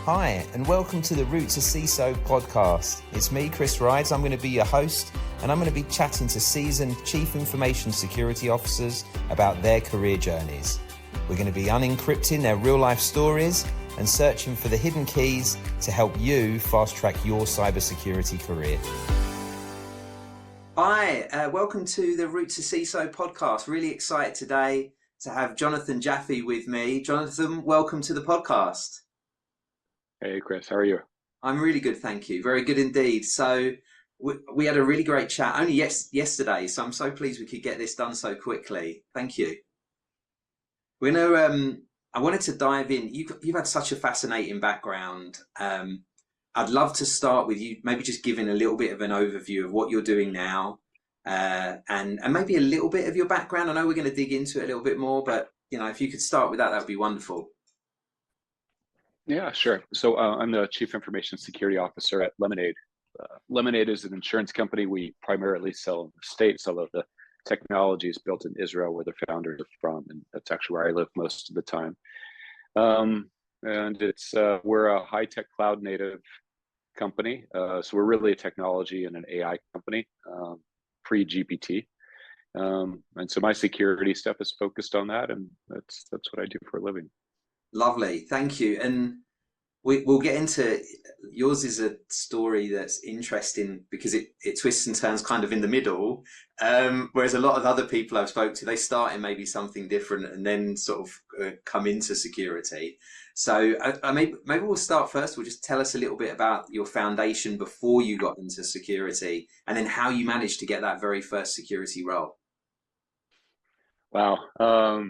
Hi, and welcome to the Root To CISO Podcast. It's me, Chris Rides. I'm going to be your host, and I'm going to be chatting to seasoned Chief Information Security Officers about their career journeys. We're going to be unencrypting their real-life stories and searching for the hidden keys to help you fast-track your cybersecurity career. Hi, welcome to the Root To CISO Podcast. Really excited today to have Jonathan Jaffe with me. Jonathan, welcome to the podcast. Hey, Chris, how are you? I'm really good, thank you. Very good indeed. So we had a really great chat only yesterday, so I'm so pleased we could get this done so quickly. Thank you. I wanted to dive in. You've had such a fascinating background. I'd love to start with you maybe just giving a little bit of an overview of what you're doing now, and maybe a little bit of your background. I know we're going to dig into it a little bit more, but if you could start with that would be wonderful. Yeah, sure. So I'm the Chief Information Security Officer at Lemonade. Lemonade is an insurance company. We primarily sell in the States, although the technology is built in Israel, where the founders are from, and that's actually where I live most of the time. And we're a high-tech cloud native company. So we're really a technology and an AI company, pre-GPT. And so my security stuff is focused on that, and that's what I do for a living. Lovely, thank you. And we'll get into yours. Is a story that's interesting because it twists and turns kind of in the middle, whereas a lot of other people I've spoke to, they start in maybe something different and then sort of come into security. So maybe we'll start first. We'll just tell us a little bit about your foundation before you got into security, and then how you managed to get that very first security role. Wow.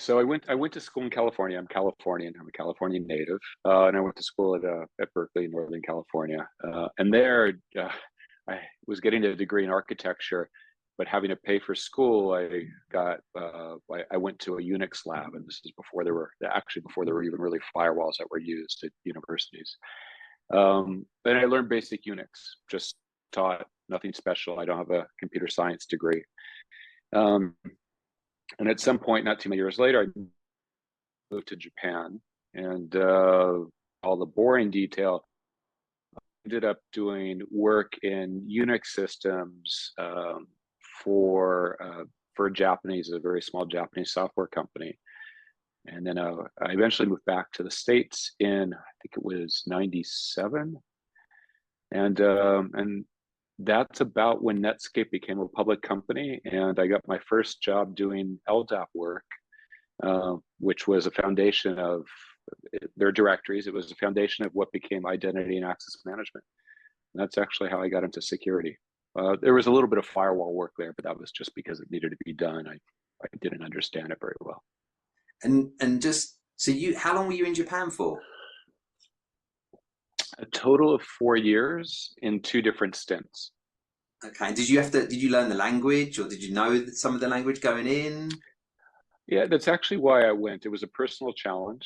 So I went to school in California. I'm Californian. I'm a California native, and I went to school at Berkeley, Northern California. And there, I was getting a degree in architecture, but having to pay for school, I went to a Unix lab, and this is before there were even really firewalls that were used at universities. And I learned basic Unix, just taught, nothing special. I don't have a computer science degree. And at some point, not too many years later, I moved to Japan, and all the boring detail, I ended up doing work in Unix systems for a very small Japanese software company. And then I eventually moved back to the States in, I think it was 97. And that's about when Netscape became a public company, and I got my first job doing LDAP work, which was a foundation of their directories. It was a foundation of what became identity and access management. And that's actually how I got into security. There was a little bit of firewall work there, but that was just because it needed to be done. I didn't understand it very well. And just so how long were you in Japan for? A total of 4 years in 2 different stints. Okay. Did you learn the language, or did you know some of the language going in? Yeah, that's actually why I went. It was a personal challenge.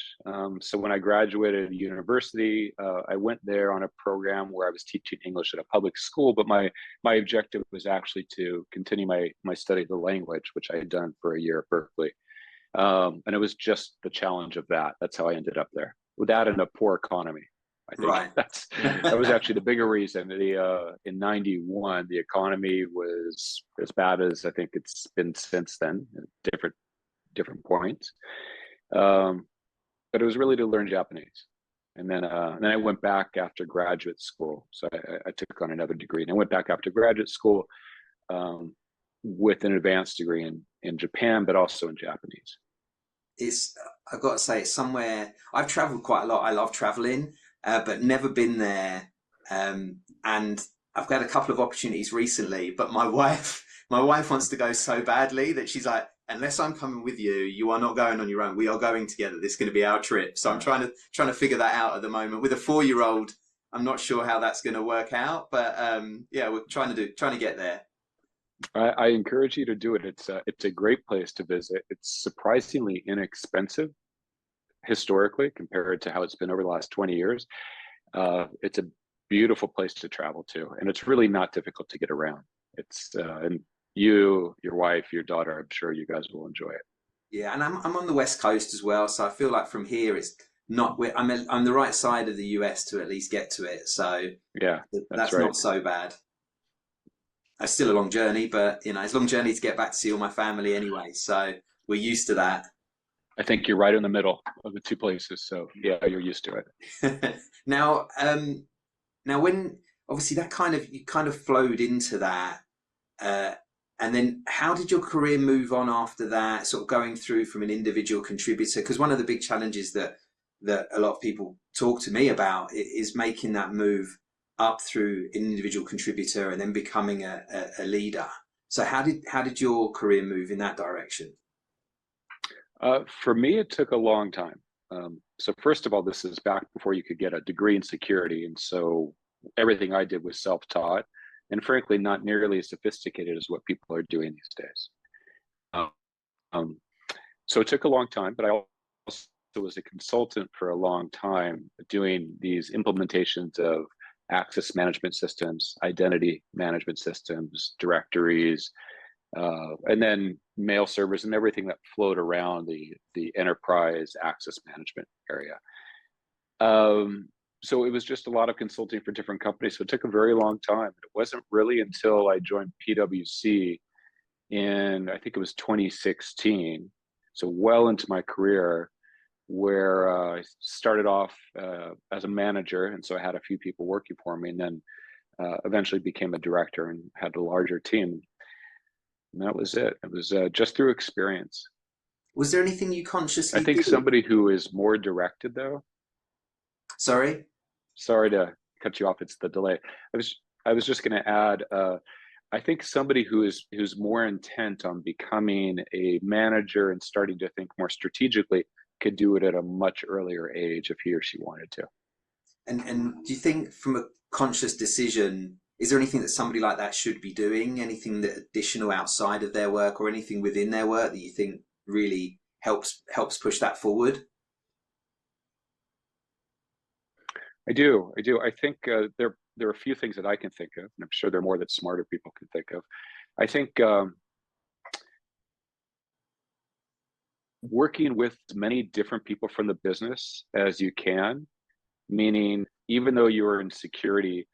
So when I graduated university, I went there on a program where I was teaching English at a public school, but my objective was actually to continue my study of the language, which I had done for a year at Berkeley. And it was just the challenge of that. That's how I ended up there, with that and a poor economy. I think right. that was actually the bigger reason. In 91, the economy was as bad as I think it's been since then, at different points. But it was really to learn Japanese. And then I went back after graduate school. So I took on another degree, and I went back after graduate school with an advanced degree in Japan, but also in Japanese. I've got to say, it's somewhere I've traveled quite a lot. I love traveling. But never been there, and I've had a couple of opportunities recently. But my wife wants to go so badly that she's like, unless I'm coming with you, you are not going on your own. We are going together. This is going to be our trip. So I'm trying to figure that out at the moment. With a 4-year-old, I'm not sure how that's going to work out. But yeah, we're trying to get there. I encourage you to do it. It's a great place to visit. It's surprisingly inexpensive historically compared to how it's been over the last 20 years. It's a beautiful place to travel to, and it's really not difficult to get around. And you, your wife, your daughter, I'm sure you guys will enjoy it. Yeah, and I'm on the West Coast as well, so I feel like from here it's not, I'm the right side of the US to at least get to it. So Yeah, that's right. not so bad. It's still a long journey, but it's a long journey to get back to see all my family anyway. So we're used to that. I think you're right in the middle of the two places. So yeah, you're used to it. Now, when obviously you kind of flowed into that, and then how did your career move on after that? Sort of going through from an individual contributor, because one of the big challenges that a lot of people talk to me about is making that move up through an individual contributor and then becoming a leader. So how did your career move in that direction? For me, it took a long time. So first of all, this is back before you could get a degree in security. And so everything I did was self-taught and frankly, not nearly as sophisticated as what people are doing these days. So it took a long time, but I also was a consultant for a long time doing these implementations of access management systems, identity management systems, directories, and then mail servers and everything that flowed around the enterprise access management area. So it was just a lot of consulting for different companies. So it took a very long time. It wasn't really until I joined PwC in, I think it was 2016, so well into my career, where I started off as a manager. And so I had a few people working for me, and then eventually became a director and had a larger team. And that was it. It was just through experience. Was there anything you consciously I think did? somebody who is more directed, though. Sorry to cut you off. It's the delay. I was just going to add. I think somebody who's more intent on becoming a manager and starting to think more strategically could do it at a much earlier age if he or she wanted to. And do you think, from a conscious decision, is there anything that somebody like that should be doing? Anything that additional outside of their work, or anything within their work that you think really helps push that forward? I do. I think there are a few things that I can think of, and I'm sure there are more that smarter people can think of. I think working with as many different people from the business as you can, meaning even though you're in security,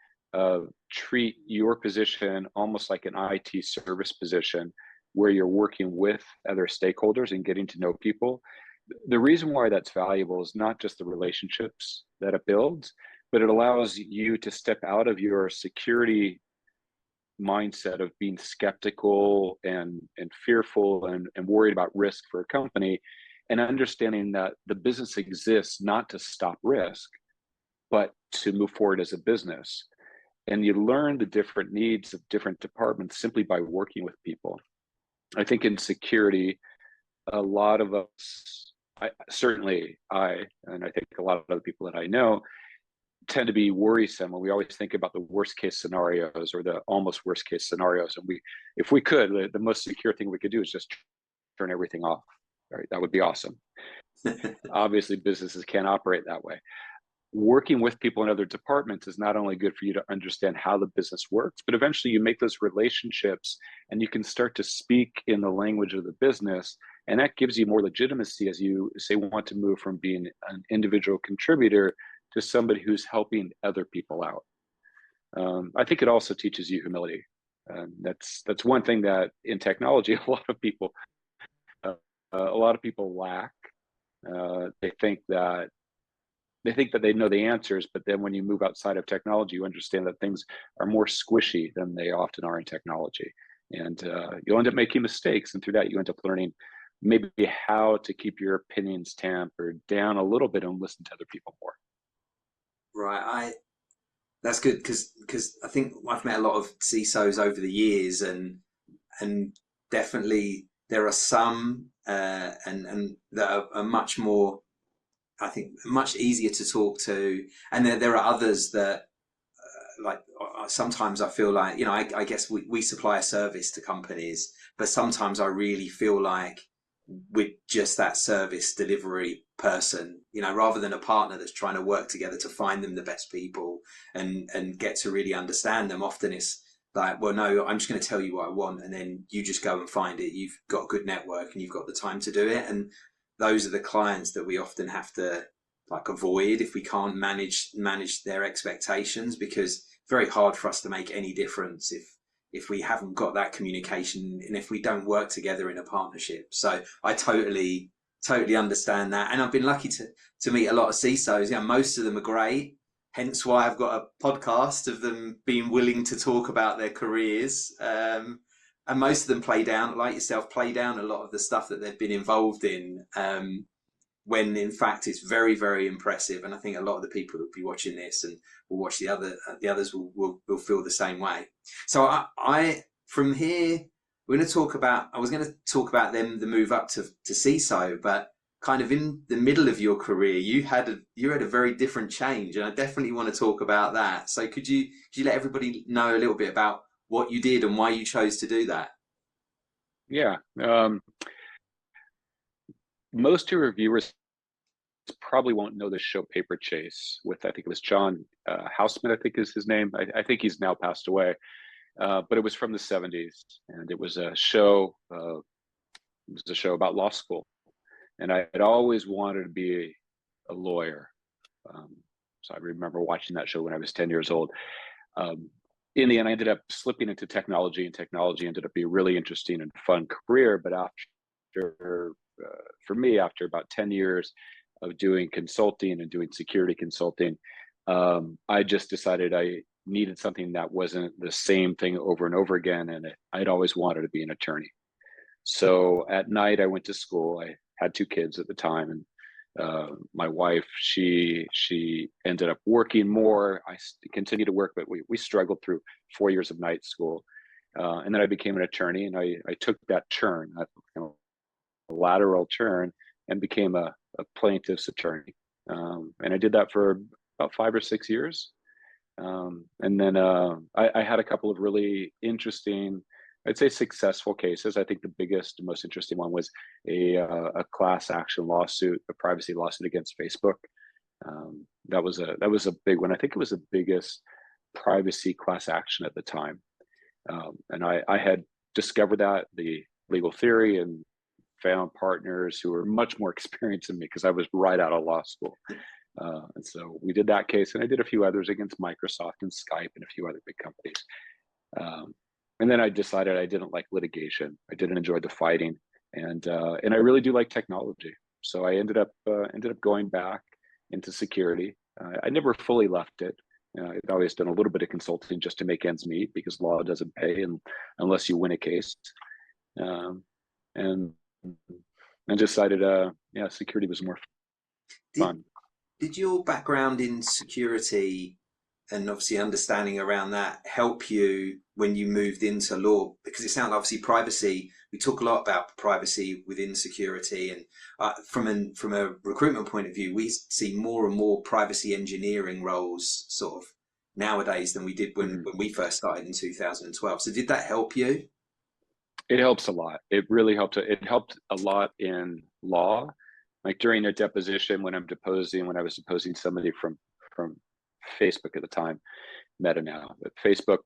treat your position almost like an IT service position where you're working with other stakeholders and getting to know people. The reason why that's valuable is not just the relationships that it builds, but it allows you to step out of your security mindset of being skeptical and fearful and worried about risk for a company, and understanding that the business exists not to stop risk, but to move forward as a business. And you learn the different needs of different departments simply by working with people. I think in security, a lot of us, and I think a lot of other people that I know, tend to be worrisome, and we always think about the worst case scenarios or the almost worst case scenarios. And if we could, the most secure thing we could do is just turn everything off. Right? That would be awesome. Obviously, businesses can't operate that way. Working with people in other departments is not only good for you to understand how the business works, but eventually you make those relationships and you can start to speak in the language of the business. And that gives you more legitimacy as you say want to move from being an individual contributor to somebody who's helping other people out. I think it also teaches you humility. That's one thing that in technology a lot of people lack. They think that they know the answers, but then when you move outside of technology, you understand that things are more squishy than they often are in technology, and you'll end up making mistakes. And through that, you end up learning maybe how to keep your opinions tempered down a little bit and listen to other people more. Right. That's good, because I think I've met a lot of CISOs over the years, and definitely there are some and that are much more, I think, much easier to talk to, and there are others that like sometimes I feel like, I guess we supply a service to companies, but sometimes I really feel like we're just that service delivery person, rather than a partner that's trying to work together to find them the best people and get to really understand them. Often it's like, well, no, I'm just going to tell you what I want, and then you just go and find it. You've got a good network and you've got the time to do it. And those are the clients that we often have to like avoid if we can't manage their expectations, because it's very hard for us to make any difference if we haven't got that communication and if we don't work together in a partnership. So I totally understand that, and I've been lucky to meet a lot of CISOs. Yeah, most of them are great. Hence why I've got a podcast of them being willing to talk about their careers. And most of them play down, like yourself, play down a lot of the stuff that they've been involved in. When in fact it's very, very impressive. And I think a lot of the people that will be watching this and will watch the others will feel the same way. So I from here, I was going to talk about the move up to CISO, but kind of in the middle of your career, you had a very different change. And I definitely want to talk about that. So could you let everybody know a little bit about what you did and why you chose to do that? Yeah. Most of your viewers probably won't know the show Paper Chase with, I think it was John Houseman, I think is his name. I think he's now passed away, but it was from the 70s, and it was a show. About law school, and I had always wanted to be a lawyer. So I remember watching that show when I was 10 years old. In the end, I ended up slipping into technology, and technology ended up being a really interesting and fun career. But for me, after about 10 years of doing consulting and doing security consulting, I just decided I needed something that wasn't the same thing over and over again. And I'd always wanted to be an attorney. So at night I went to school. I had 2 kids at the time, and my wife, she ended up working more. I continued to work, but we struggled through 4 years of night school. And then I became an attorney, and I took that turn, a lateral turn, and became a plaintiff's attorney. And I did that for about 5 or 6 years. And then I had a couple of really interesting, I'd say successful cases. I think the biggest, most interesting one was a class action lawsuit, a privacy lawsuit against Facebook. That was a big one. I think it was the biggest privacy class action at the time. And I had discovered the legal theory, and found partners who were much more experienced than me because I was right out of law school. And so we did that case, and I did a few others against Microsoft and Skype and a few other big companies. And then I decided I didn't like litigation. I didn't enjoy the fighting, and I really do like technology. So I ended up going back into security. I never fully left it. I'd always done a little bit of consulting just to make ends meet, because law doesn't pay unless you win a case. And I decided, security was more fun. Did your background in security and obviously understanding around that help you when you moved into law? Because it sounds obviously privacy. We talk a lot about privacy within security, and from a recruitment point of view, we see more and more privacy engineering roles sort of nowadays than we did when we first started in 2012. So did that help you? It helps a lot. It really helped. It helped a lot in law. Like during a deposition, when I was deposing somebody from Facebook at the time, Meta now, but Facebook,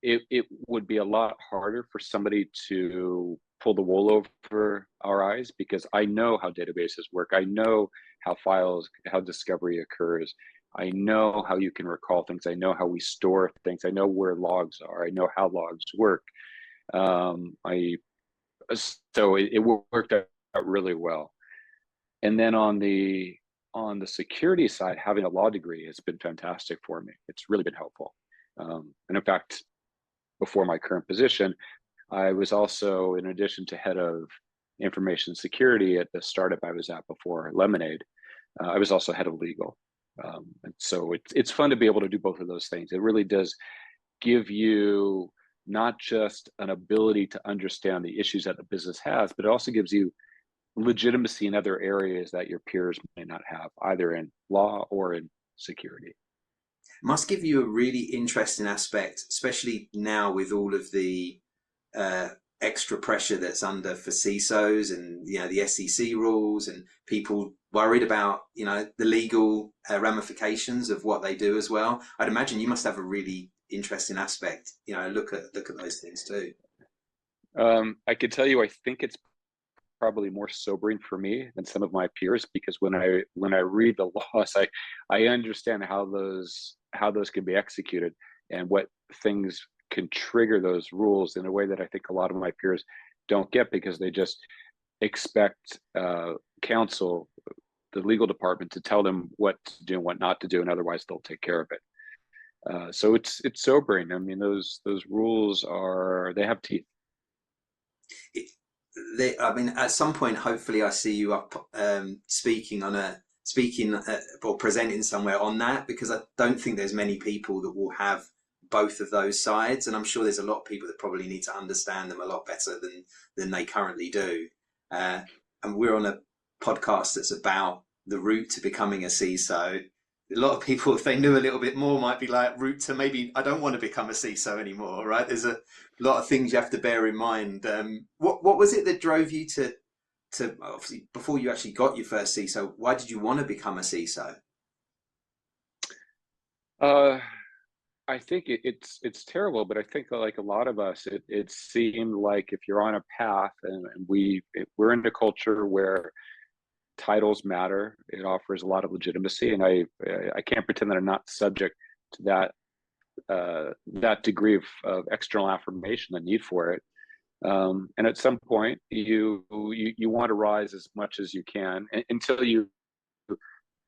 it would be a lot harder for somebody to pull the wool over our eyes, because I know how databases work. I know how discovery occurs. I know how you can recall things. I know how we store things. I know where logs are. I know how logs work. So it worked out really well. And then on the security side, having a law degree has been fantastic for me. It's really been helpful. And in fact, before my current position, I was also, in addition to head of information security at the startup I was at before, Lemonade, I was also head of legal. And so it's fun to be able to do both of those things. It really does give you not just an ability to understand the issues that the business has, but it also gives you legitimacy in other areas that your peers may not have, either in law or in security. Must give you a really interesting aspect, especially now with all of the extra pressure that's under for CISOs, and the SEC rules, and people worried about the legal ramifications of what they do as well. I'd imagine you must have a really interesting aspect. Look at those things too. I could tell you, I think it's probably more sobering for me than some of my peers, because when I read the laws, I understand how those can be executed and what things can trigger those rules in a way that I think a lot of my peers don't get, because they just expect counsel, the legal department, to tell them what to do and what not to do, and otherwise they'll take care of it. So it's sobering. I mean, those rules they have teeth. I mean, at some point, hopefully, I see you up speaking or presenting somewhere on that, because I don't think there's many people that will have both of those sides, and I'm sure there's a lot of people that probably need to understand them a lot better than they currently do. And we're on a podcast that's about the route to becoming a CISO. A lot of people, if they knew a little bit more, might be like, route to maybe I don't want to become a CISO anymore, right? There's a lot of things you have to bear in mind. What was it that drove you to obviously, before you actually got your first CISO, why did you want to become a CISO? I think it's terrible, but I think, like a lot of us, it seemed like if you're on a path, and we're in a culture where titles matter, it offers a lot of legitimacy, and I can't pretend that I'm not subject to that degree of external affirmation, the need for it. And at some point, you want to rise as much as you can until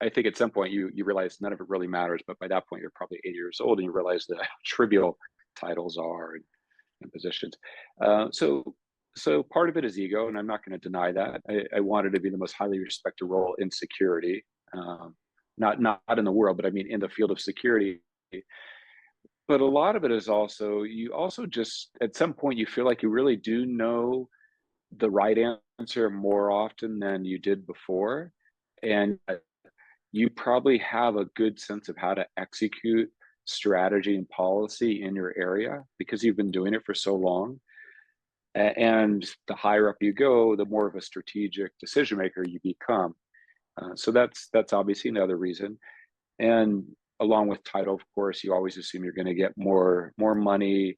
I think at some point you realize none of it really matters. But by that point, you're probably 80 years old, and you realize how trivial titles are and positions. So part of it is ego, and I'm not going to deny that. I wanted to be the most highly respected role in security, not in the world, but I mean in the field of security. But a lot of it is also, you also just, at some point, you feel like you really do know the right answer more often than you did before. And you probably have a good sense of how to execute strategy and policy in your area because you've been doing it for so long. And the higher up you go, the more of a strategic decision maker you become. So that's obviously another reason. And along with title, of course, you always assume you're going to get more money.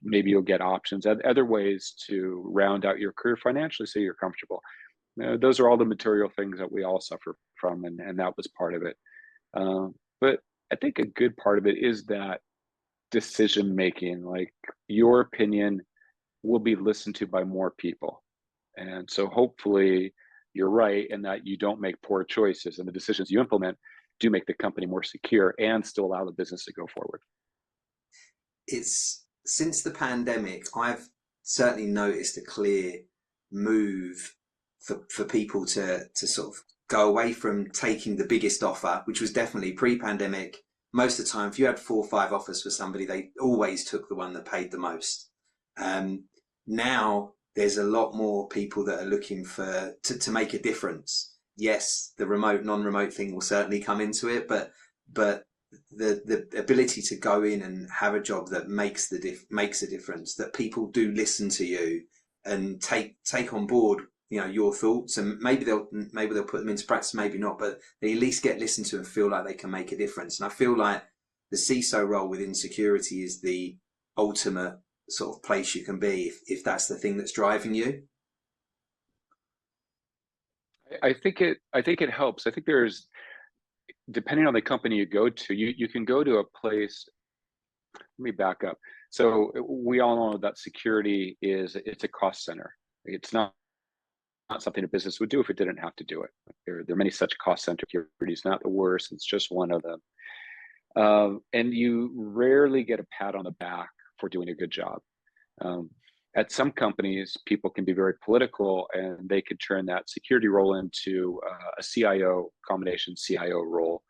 Maybe you'll get options, other ways to round out your career financially so you're comfortable. Those are all the material things that we all suffer from, and that was part of it. But I think a good part of it is that decision making, like your opinion will be listened to by more people. And so hopefully you're right in that you don't make poor choices, and the decisions you implement do make the company more secure and still allow the business to go forward. It's since the pandemic, I've certainly noticed a clear move for people to sort of go away from taking the biggest offer, which was definitely pre-pandemic. Most of the time, if you had 4 or 5 offers for somebody, they always took the one that paid the most. Now there's a lot more people that are looking to make a difference. Yes, the remote, non-remote thing will certainly come into it, but the ability to go in and have a job that makes a difference, that people do listen to you and take on board, your thoughts, and maybe they'll put them into practice, maybe not, but they at least get listened to and feel like they can make a difference. And I feel like the CISO role within security is the ultimate sort of place you can be if that's the thing that's driving you. I think it helps. I think there's, depending on the company you go to, you can go to a place. Let me back up. So we all know that security it's a cost center. It's not something a business would do if it didn't have to do it. There are many such cost centers. Security is not the worst. It's just one of them. And you rarely get a pat on the back for doing a good job. At some companies, people can be very political, and they could turn that security role into a CIO combination CIO role,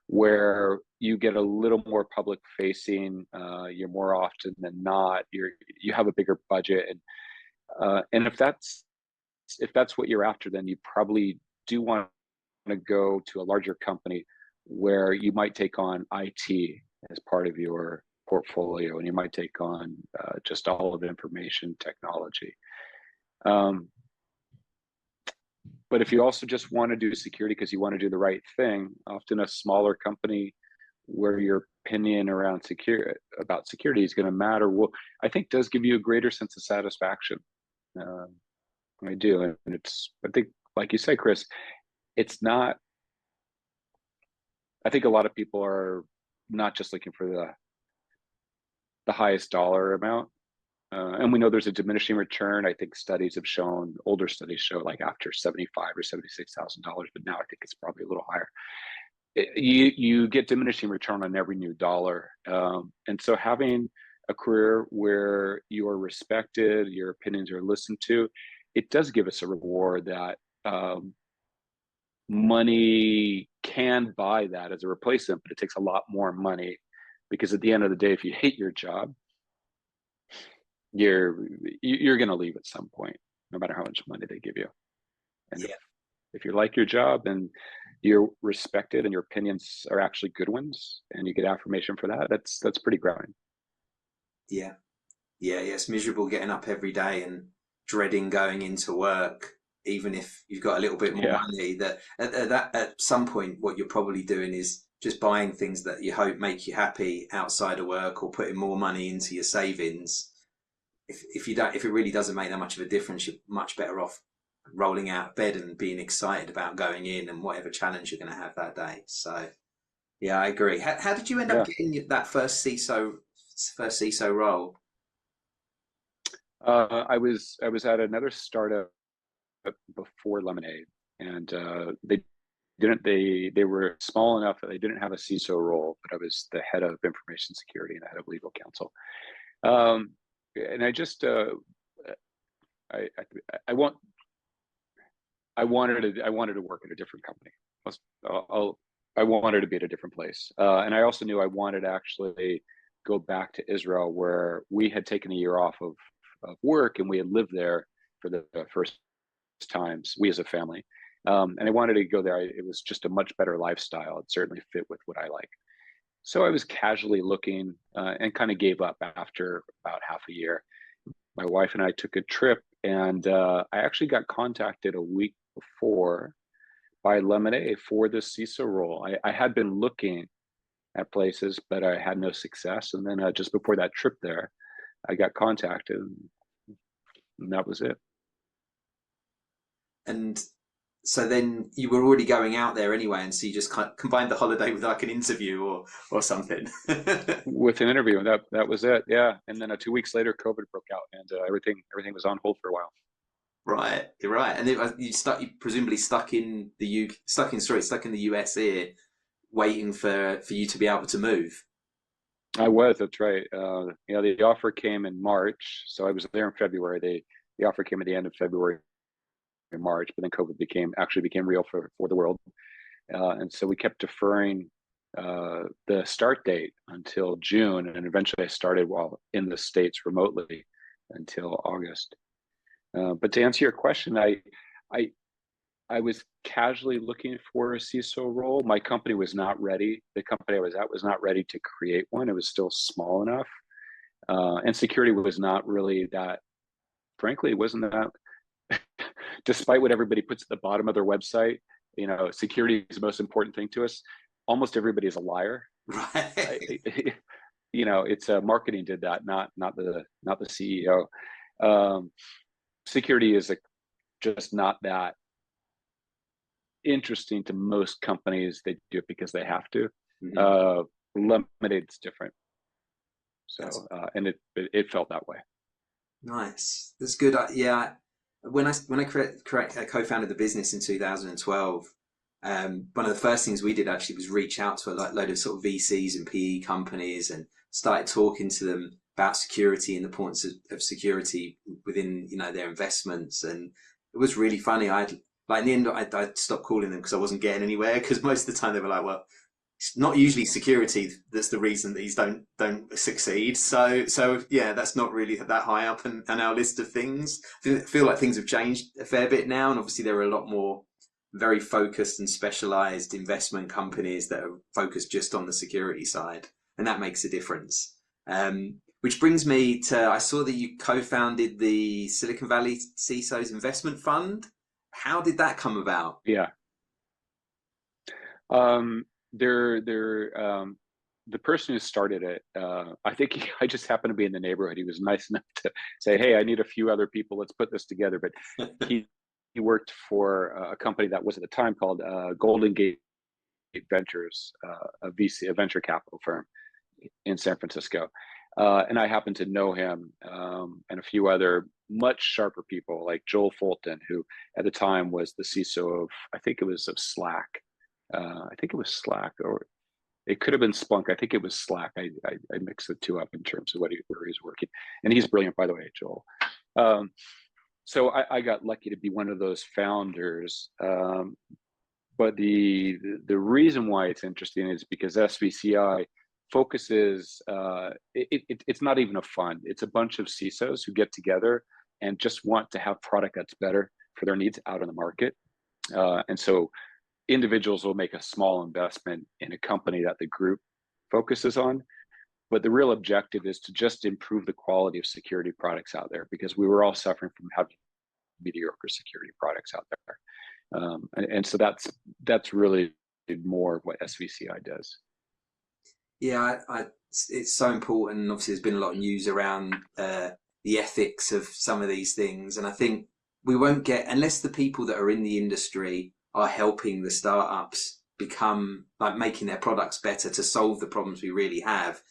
where you get a little more public facing. You're more often than not, you have a bigger budget, and if that's what you're after, then you probably do want to go to a larger company where you might take on IT as part of your portfolio, and you might take on just all of information technology. But if you also just want to do security because you want to do the right thing, often a smaller company where your opinion about security is going to matter, I think does give you a greater sense of satisfaction. I do. And I think, like you say, Chris, it's not, I think a lot of people are not just looking for the highest dollar amount. And we know there's a diminishing return. I think studies have shown, older studies show like after $75,000 or $76,000, but now I think it's probably a little higher. You get diminishing return on every new dollar. And so having a career where you are respected, your opinions are listened to, it does give us a reward that money can buy that as a replacement, but it takes a lot more money, because at the end of the day, if you hate your job, you're going to leave at some point, no matter how much money they give you. And Yeah. if you like your job and you're respected and your opinions are actually good ones and you get affirmation for that, that's pretty growing. Yeah. It's miserable getting up every day and dreading going into work, even if you've got a little bit more money. That at some point, what you're probably doing is just buying things that you hope make you happy outside of work, or putting more money into your savings. If it really doesn't make that much of a difference, you're much better off rolling out of bed and being excited about going in and whatever challenge you're going to have that day. So, yeah, I agree. How did you end up getting that first CISO role? I was at another startup before Lemonade, and they were small enough that they didn't have a CISO role, but I was the head of information security and the head of legal counsel. And I just I wanted to work at a different company. I wanted to be at a different place, and I also knew I wanted to actually go back to Israel, where we had taken a year off of work, and we had lived there for the first times, we as a family. And I wanted to go there. It was just a much better lifestyle. It certainly fit with what I like. So I was casually looking, and kind of gave up after about half a year. My wife and I took a trip, and I actually got contacted a week before by Lemonade for the CISO role. I had been looking at places, but I had no success. And then just before that trip there, I got contacted, and that was it. And so then you were already going out there anyway, and so you just combined the holiday with like an interview or something. With an interview, that was it. Yeah, and then 2 weeks later, COVID broke out, and everything was on hold for a while. Right, you're right. And you presumably stuck in the US here, waiting for you to be able to move. I was. That's right. The offer came in March, so I was there in February. The offer came at the end of February, in March, but then COVID became real for the world, and so we kept deferring the start date until June, and eventually I started while in the States remotely until August. But to answer your question, I was casually looking for a CISO role. My company was not ready. The company I was at was not ready to create one. It was still small enough, and security was not really that. Frankly, it wasn't that. Despite what everybody puts at the bottom of their website, security is the most important thing to us. Almost everybody is a liar. Right. It's marketing did that, not the CEO. Security is just not that interesting to most companies. They do it because they have to. Mm-hmm. Lemonade's different. So, and it felt that way. Nice. That's good. Yeah. When I co-founded the business in 2012, one of the first things we did actually was reach out to a load of sort of VCs and PE companies and started talking to them about security and the importance of security within their investments. And it was really funny. In the end, I stopped calling them because I wasn't getting anywhere, because most of the time they were like, well, it's not usually security that's the reason that these don't succeed. So yeah, that's not really that high up on our list of things. I feel like things have changed a fair bit now, and obviously there are a lot more very focused and specialized investment companies that are focused just on the security side, and that makes a difference. Which brings me to, I saw that you co-founded the Silicon Valley CISO's investment fund. How did that come about? Yeah. the person who started it, I think I just happened to be in the neighborhood. He was nice enough to say, "Hey, I need a few other people. Let's put this together." But he worked for a company that was at the time called Golden Gate Ventures, a venture capital firm in San Francisco. And I happened to know him and a few other much sharper people like Joel Fulton, who at the time was the CISO of, I think it was of Slack. I think it was Slack, or it could have been Splunk. I think it was Slack. I mixed the two up in terms of where he's working. And he's brilliant, by the way, Joel. So I got lucky to be one of those founders. But the reason why it's interesting is because SVCI focuses, it's not even a fund. It's a bunch of CISOs who get together and just want to have product that's better for their needs out on the market. And so individuals will make a small investment in a company that the group focuses on. But the real objective is to just improve the quality of security products out there, because we were all suffering from having mediocre security products out there. And so that's really more of what SVCI does. Yeah, it's so important. Obviously, there's been a lot of news around the ethics of some of these things. And I think we won't get, unless the people that are in the industry are helping the startups become, like, making their products better to solve the problems we really have,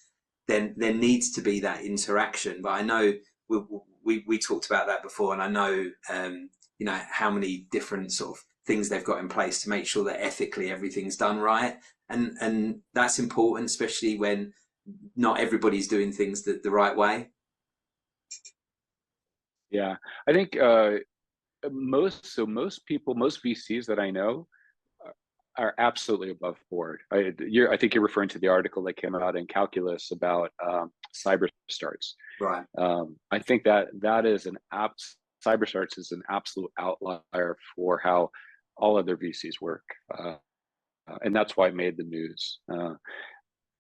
then there needs to be that interaction. But I know we talked about that before, and I know, how many different sort of things they've got in place to make sure that ethically everything's done right. And that's important, especially when not everybody's doing things the right way. Yeah, I think most VCs that I know are absolutely above board. I think you're referring to the article that came out in Calculus about Cyberstarts. Right. I think that is Cyberstarts is an absolute outlier for how all other VCs work. And that's why it made the news.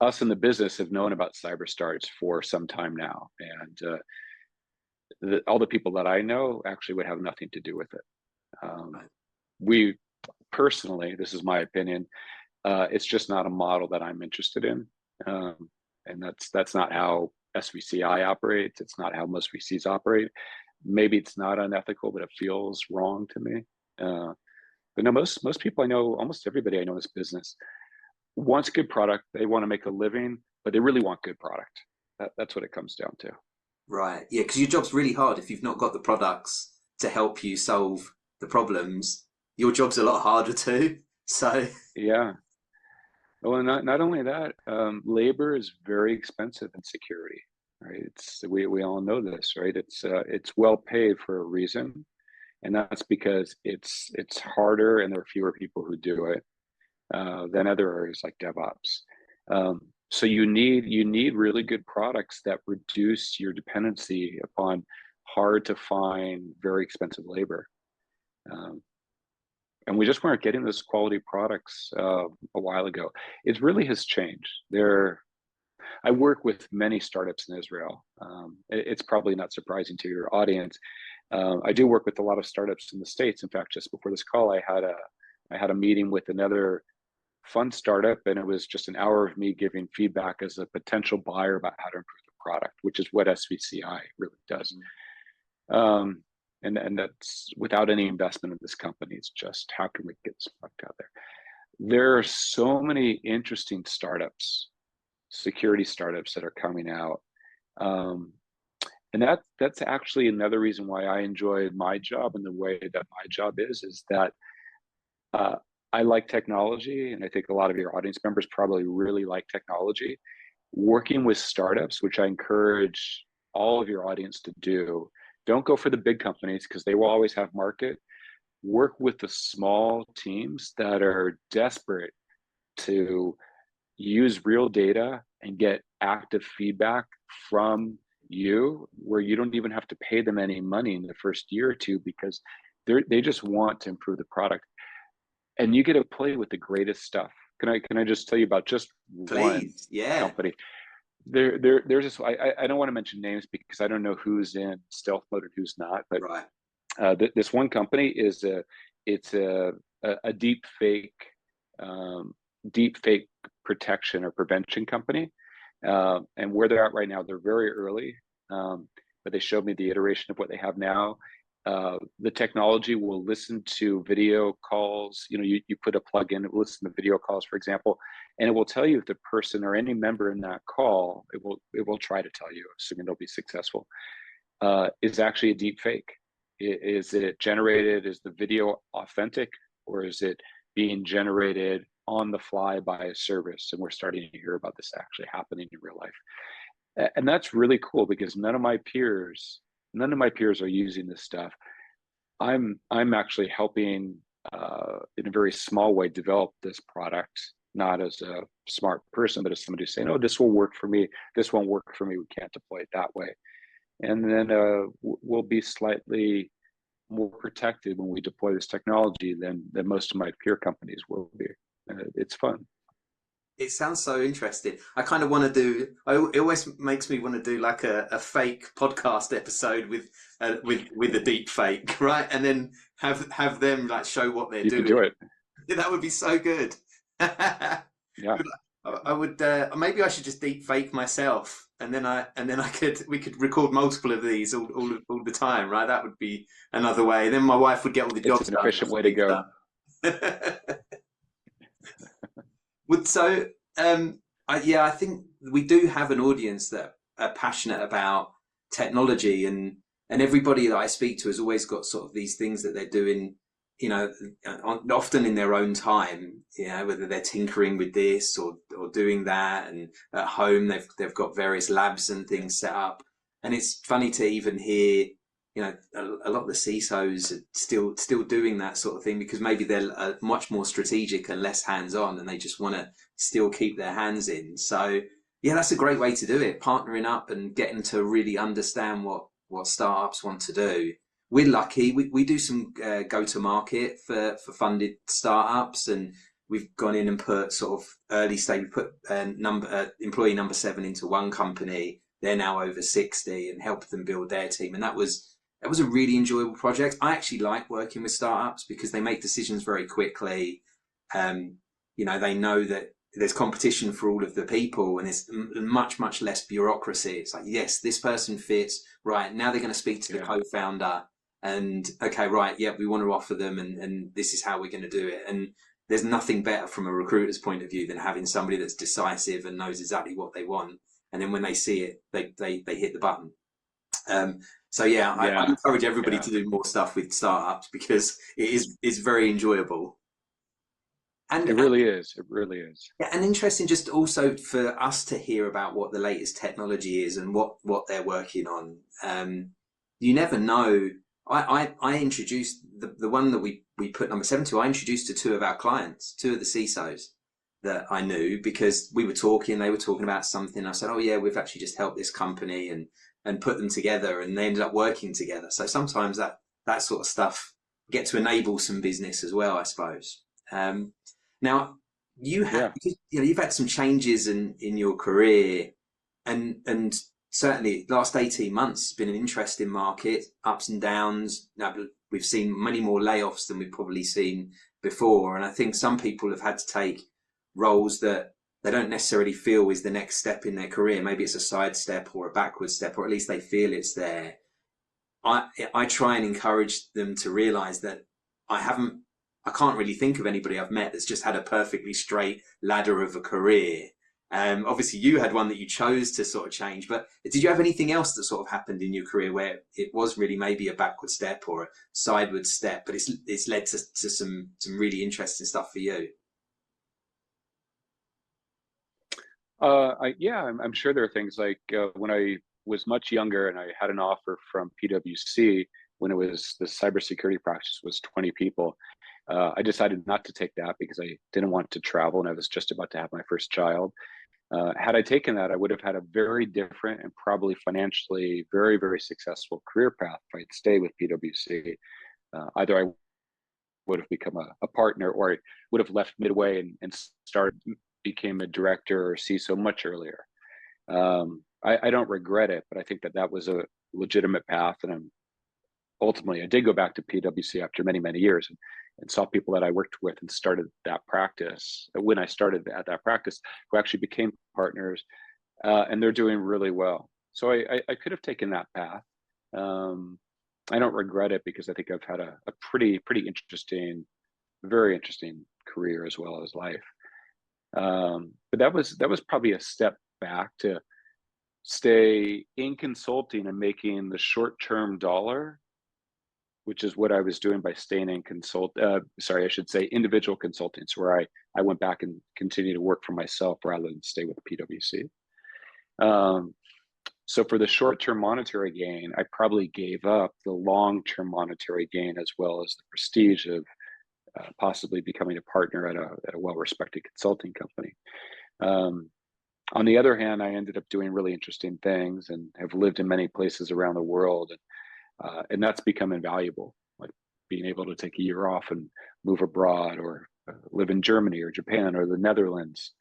Us in the business have known about Cyberstarts for some time now. And all the people that I know actually would have nothing to do with it. We personally, this is my opinion, it's just not a model that I'm interested in. And that's not how SVCI operates. It's not how most VCs operate. Maybe it's not unethical, but it feels wrong to me. But no, most people I know, almost everybody I know in this business wants good product. They want to make a living, but they really want good product. That's what it comes down to. Right. Yeah, because your job's really hard. If you've not got the products to help you solve the problems, your job's a lot harder too. So yeah. Well, not only that, labor is very expensive in security, right? We all know this, right? It's well paid for a reason, and that's because it's harder and there are fewer people who do it than other areas like DevOps. So you need really good products that reduce your dependency upon hard to find, very expensive labor. And we just weren't getting those quality products a while ago. It really has changed. I work with many startups in Israel. It's probably not surprising to your audience. I do work with a lot of startups in the States. In fact, just before this call, I had a meeting with another fun startup, and it was just an hour of me giving feedback as a potential buyer about how to improve the product, which is what SVCI really does. And that's without any investment in this company. It's just, how can we get this product out there? There are so many interesting startups, security startups that are coming out. And that's actually another reason why I enjoy my job and the way that my job is that I like technology, and I think a lot of your audience members probably really like technology. Working with startups, which I encourage all of your audience to do, don't go for the big companies because they will always have market. Work with the small teams that are desperate to use real data and get active feedback from you, where you don't even have to pay them any money in the first year or two because they just want to improve the product. And you get to play with the greatest stuff. Can I just tell you about just one company? There's this. I don't want to mention names because I don't know who's in stealth mode and who's not. But right. This one company is a deep fake protection or prevention company. And where they're at right now, they're very early, but they showed me the iteration of what they have now. The technology will listen to video calls. You put a plug in, it will listen to video calls, for example, and it will tell you if the person or any member in that call, it will try to tell you, assuming they'll be successful, is actually a deep fake. Is it generated? Is the video authentic, or is it being generated on the fly by a service? And we're starting to hear about this actually happening in real life. And that's really cool, because none of my peers are using this stuff. I'm actually helping in a very small way develop this product, not as a smart person, but as somebody who's saying, oh, this will work for me, this won't work for me, we can't deploy it that way. And then we'll be slightly more protected when we deploy this technology than most of my peer companies will be. It's fun. It sounds so interesting. I kind of want to do. It always makes me want to do like a fake podcast episode with a deep fake, right? And then have them like show what they're doing. You can do it. Yeah, that would be so good. Yeah. I would. Maybe I should just deep fake myself, and then we could record multiple of these all the time, right? That would be another way. Then my wife would get all the jobs done. It's an efficient way to go. I think we do have an audience that are passionate about technology, and everybody that I speak to has always got sort of these things that they're doing, often in their own time, whether they're tinkering with this or doing that, and at home they've got various labs and things set up. And it's funny to even hear, a lot of the CISOs are still doing that sort of thing, because maybe they're much more strategic and less hands-on, and they just want to still keep their hands in. So yeah, that's a great way to do it, partnering up and getting to really understand what startups want to do. We're lucky. We do some go-to-market for funded startups, and we've gone in and put sort of early stage, we put employee number 7 into one company. They're now over 60, and helped them build their team. And that was a really enjoyable project. I actually like working with startups because they make decisions very quickly. They know that there's competition for all of the people, and it's much, much less bureaucracy. It's like, yes, this person fits. Right, now they're going to speak to the co-founder, and okay, right, yeah, we want to offer them, and this is how we're going to do it. And there's nothing better from a recruiter's point of view than having somebody that's decisive and knows exactly what they want. And then when they see it, they hit the button. I encourage everybody to do more stuff with startups, because it's very enjoyable. And it really is. It really is. Yeah, and interesting just also for us to hear about what the latest technology is and what they're working on. You never know. I introduced the one that we put number 7 to. I introduced to 2 of our clients, 2 of the CISOs that I knew, because they were talking about something. I said, oh yeah, we've actually just helped this company and put them together, and they ended up working together. So sometimes that sort of stuff get to enable some business as well, I suppose. Now you've had some changes in your career, and certainly last 18 months has been an interesting market, ups and downs. Now we've seen many more layoffs than we've probably seen before. And I think some people have had to take roles that they don't necessarily feel is the next step in their career. Maybe it's a side step or a backward step, or at least they feel it's there. I try and encourage them to realize that I can't really think of anybody I've met that's just had a perfectly straight ladder of a career. Obviously you had one that you chose to sort of change, but did you have anything else that sort of happened in your career where it was really maybe a backward step or a sideward step, but it's led to some really interesting stuff for you? I'm sure there are things like when I was much younger and I had an offer from PwC when the cybersecurity practice was 20 people. I decided not to take that because I didn't want to travel, and I was just about to have my first child. Had I taken that, I would have had a very different and probably financially very, very successful career path if I'd stayed with PwC. Either I would have become a partner, or I would have left midway and became a director or CISO much earlier. I don't regret it, but I think that was a legitimate path, and ultimately I did go back to PwC after many, many years, and saw people that I worked with and started that practice. When I started at that practice, who actually became partners, and they're doing really well. So I could have taken that path. I don't regret it, because I think I've had a pretty interesting, very interesting career as well as life. But that was probably a step back to stay in consulting and making the short-term dollar, which is what I was doing by staying in I should say individual consulting. So where I went back and continued to work for myself rather than stay with PwC. So for the short-term monetary gain, I probably gave up the long-term monetary gain, as well as the prestige of possibly becoming a partner at a well-respected consulting company. On the other hand, I ended up doing really interesting things and have lived in many places around the world, and that's become invaluable. Like being able to take a year off and move abroad, or live in Germany or Japan or the Netherlands.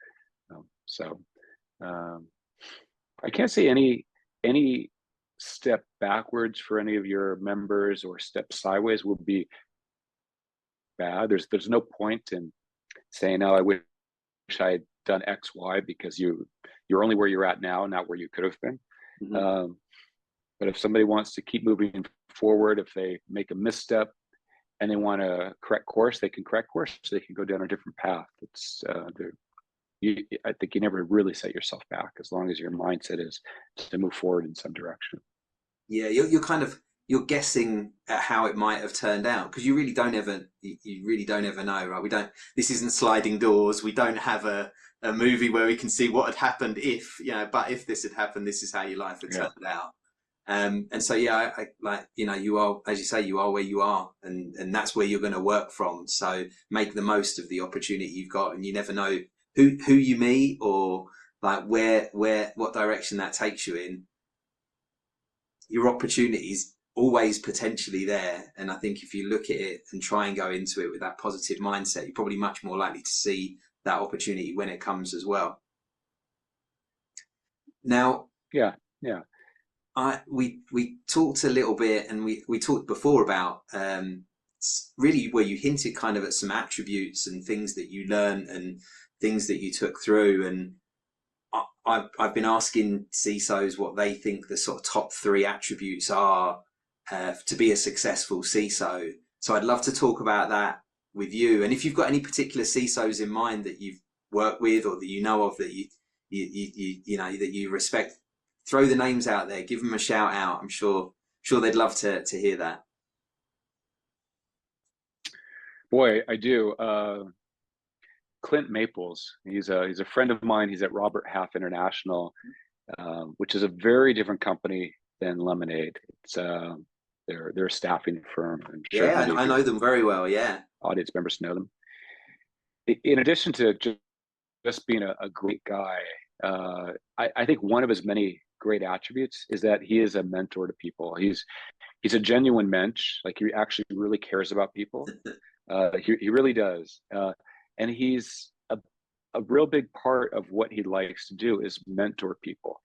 I can't say any step backwards for any of your members, or step sideways would be bad. There's no point in saying, "Oh, I wish I had done X, Y," because you're only where you're at now, not where you could have been. Mm-hmm. But if somebody wants to keep moving forward, if they make a misstep and they want to correct course, they can correct course. They can go down a different path. I think you never really set yourself back, as long as your mindset is to move forward in some direction. Yeah, you're guessing at how it might have turned out, because you really don't ever know, right? This isn't sliding doors. We don't have a movie where we can see what had happened if, but if this had happened, this is how your life had turned out. And so, yeah, I like, you are, as you say, you are where you are, and that's where you're going to work from. So make the most of the opportunity you've got, and you never know who you meet, or like what direction that takes you in. Your opportunities always potentially there, and I think if you look at it and try and go into it with that positive mindset, you're probably much more likely to see that opportunity when it comes as well. Now, yeah, we talked a little bit, and we talked before about really where you hinted kind of at some attributes and things that you learned and things that you took through, and I've been asking CISOs what they think the sort of top 3 attributes are to be a successful CISO. So I'd love to talk about that with you. And if you've got any particular CISOs in mind that you've worked with, or that you know of, that that you respect, throw the names out there, give them a shout out. I'm sure they'd love to hear that. Boy, I do. Clint Maples. He's a friend of mine. He's at Robert Half International, which is a very different company than Lemonade. It's they're a staffing firm. I'm sure I know them very well. Yeah, audience members know them. In addition to just being a great guy, I think one of his many great attributes is that he is a mentor to people. He's a genuine mensch. Like, he actually really cares about people. He really does. And he's a real big part of what he likes to do is mentor people,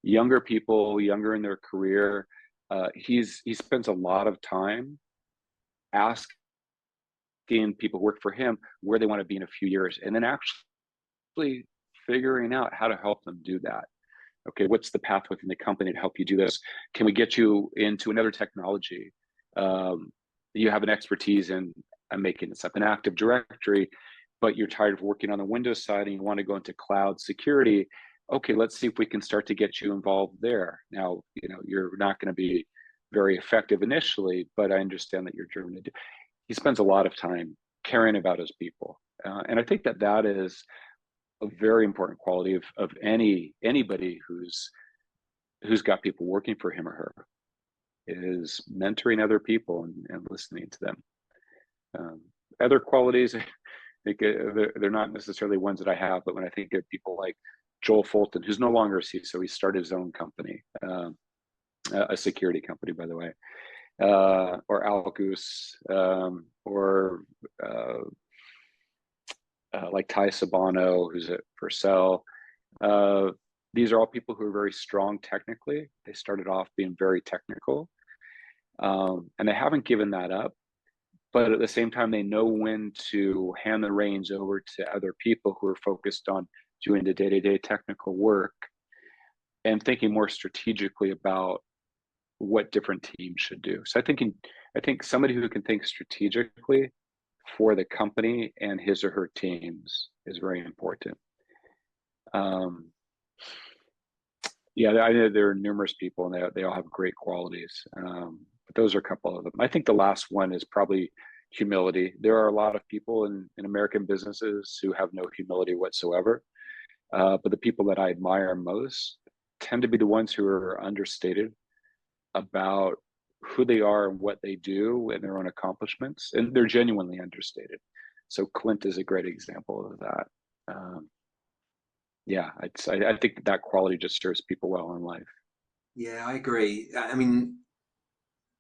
younger in their career. He spends a lot of time asking people who work for him where they want to be in a few years, and then actually figuring out how to help them do that. Okay, what's the path within the company to help you do this? Can we get you into another technology? You have an expertise in, I'm making this up, an Active Directory, but you're tired of working on the Windows side and you want to go into cloud security. Okay, let's see if we can start to get you involved there. Now, you're not going to be very effective initially, but I understand that you're driven to do. He spends a lot of time caring about his people. And I think that is a very important quality of anybody who's got people working for him or her, is mentoring other people and listening to them. Other qualities, I think they're not necessarily ones that I have, but when I think of people like Joel Fulton, who's no longer a CISO, he started his own company, a security company, by the way, or Al Goose, or like Ty Sabano, who's at Purcell. These are all people who are very strong technically. They started off being very technical, And they haven't given that up, but at the same time, they know when to hand the reins over to other people who are focused on doing the day-to-day technical work and thinking more strategically about what different teams should do. So I think somebody who can think strategically for the company and his or her teams is very important. Yeah, I know there are numerous people, and they all have great qualities. But those are a couple of them. I think the last one is probably humility. There are a lot of people in American businesses who have no humility whatsoever. But the people that I admire most tend to be the ones who are understated about who they are and what they do and their own accomplishments, and they're genuinely understated. So Clint is a great example of that. Yeah, I think that quality just serves people well in life. Yeah, I agree. I mean,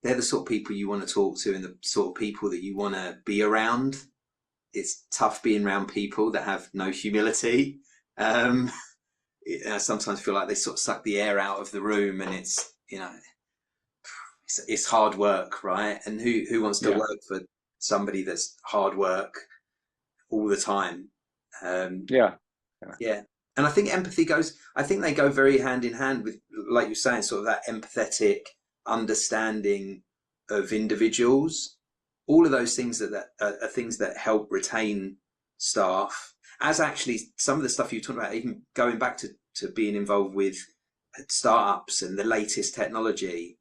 they're the sort of people you want to talk to and the sort of people that you want to be around. It's tough being around people that have no humility. I sometimes feel like they sort of suck the air out of the room, and it's, it's hard work, right? And who wants to work for somebody that's hard work all the time? Yeah. And I think I think they go very hand in hand with, like you're saying, sort of that empathetic understanding of individuals. All of those things that are things that help retain staff, as actually some of the stuff you talked about, even going back to being involved with startups and the latest technology.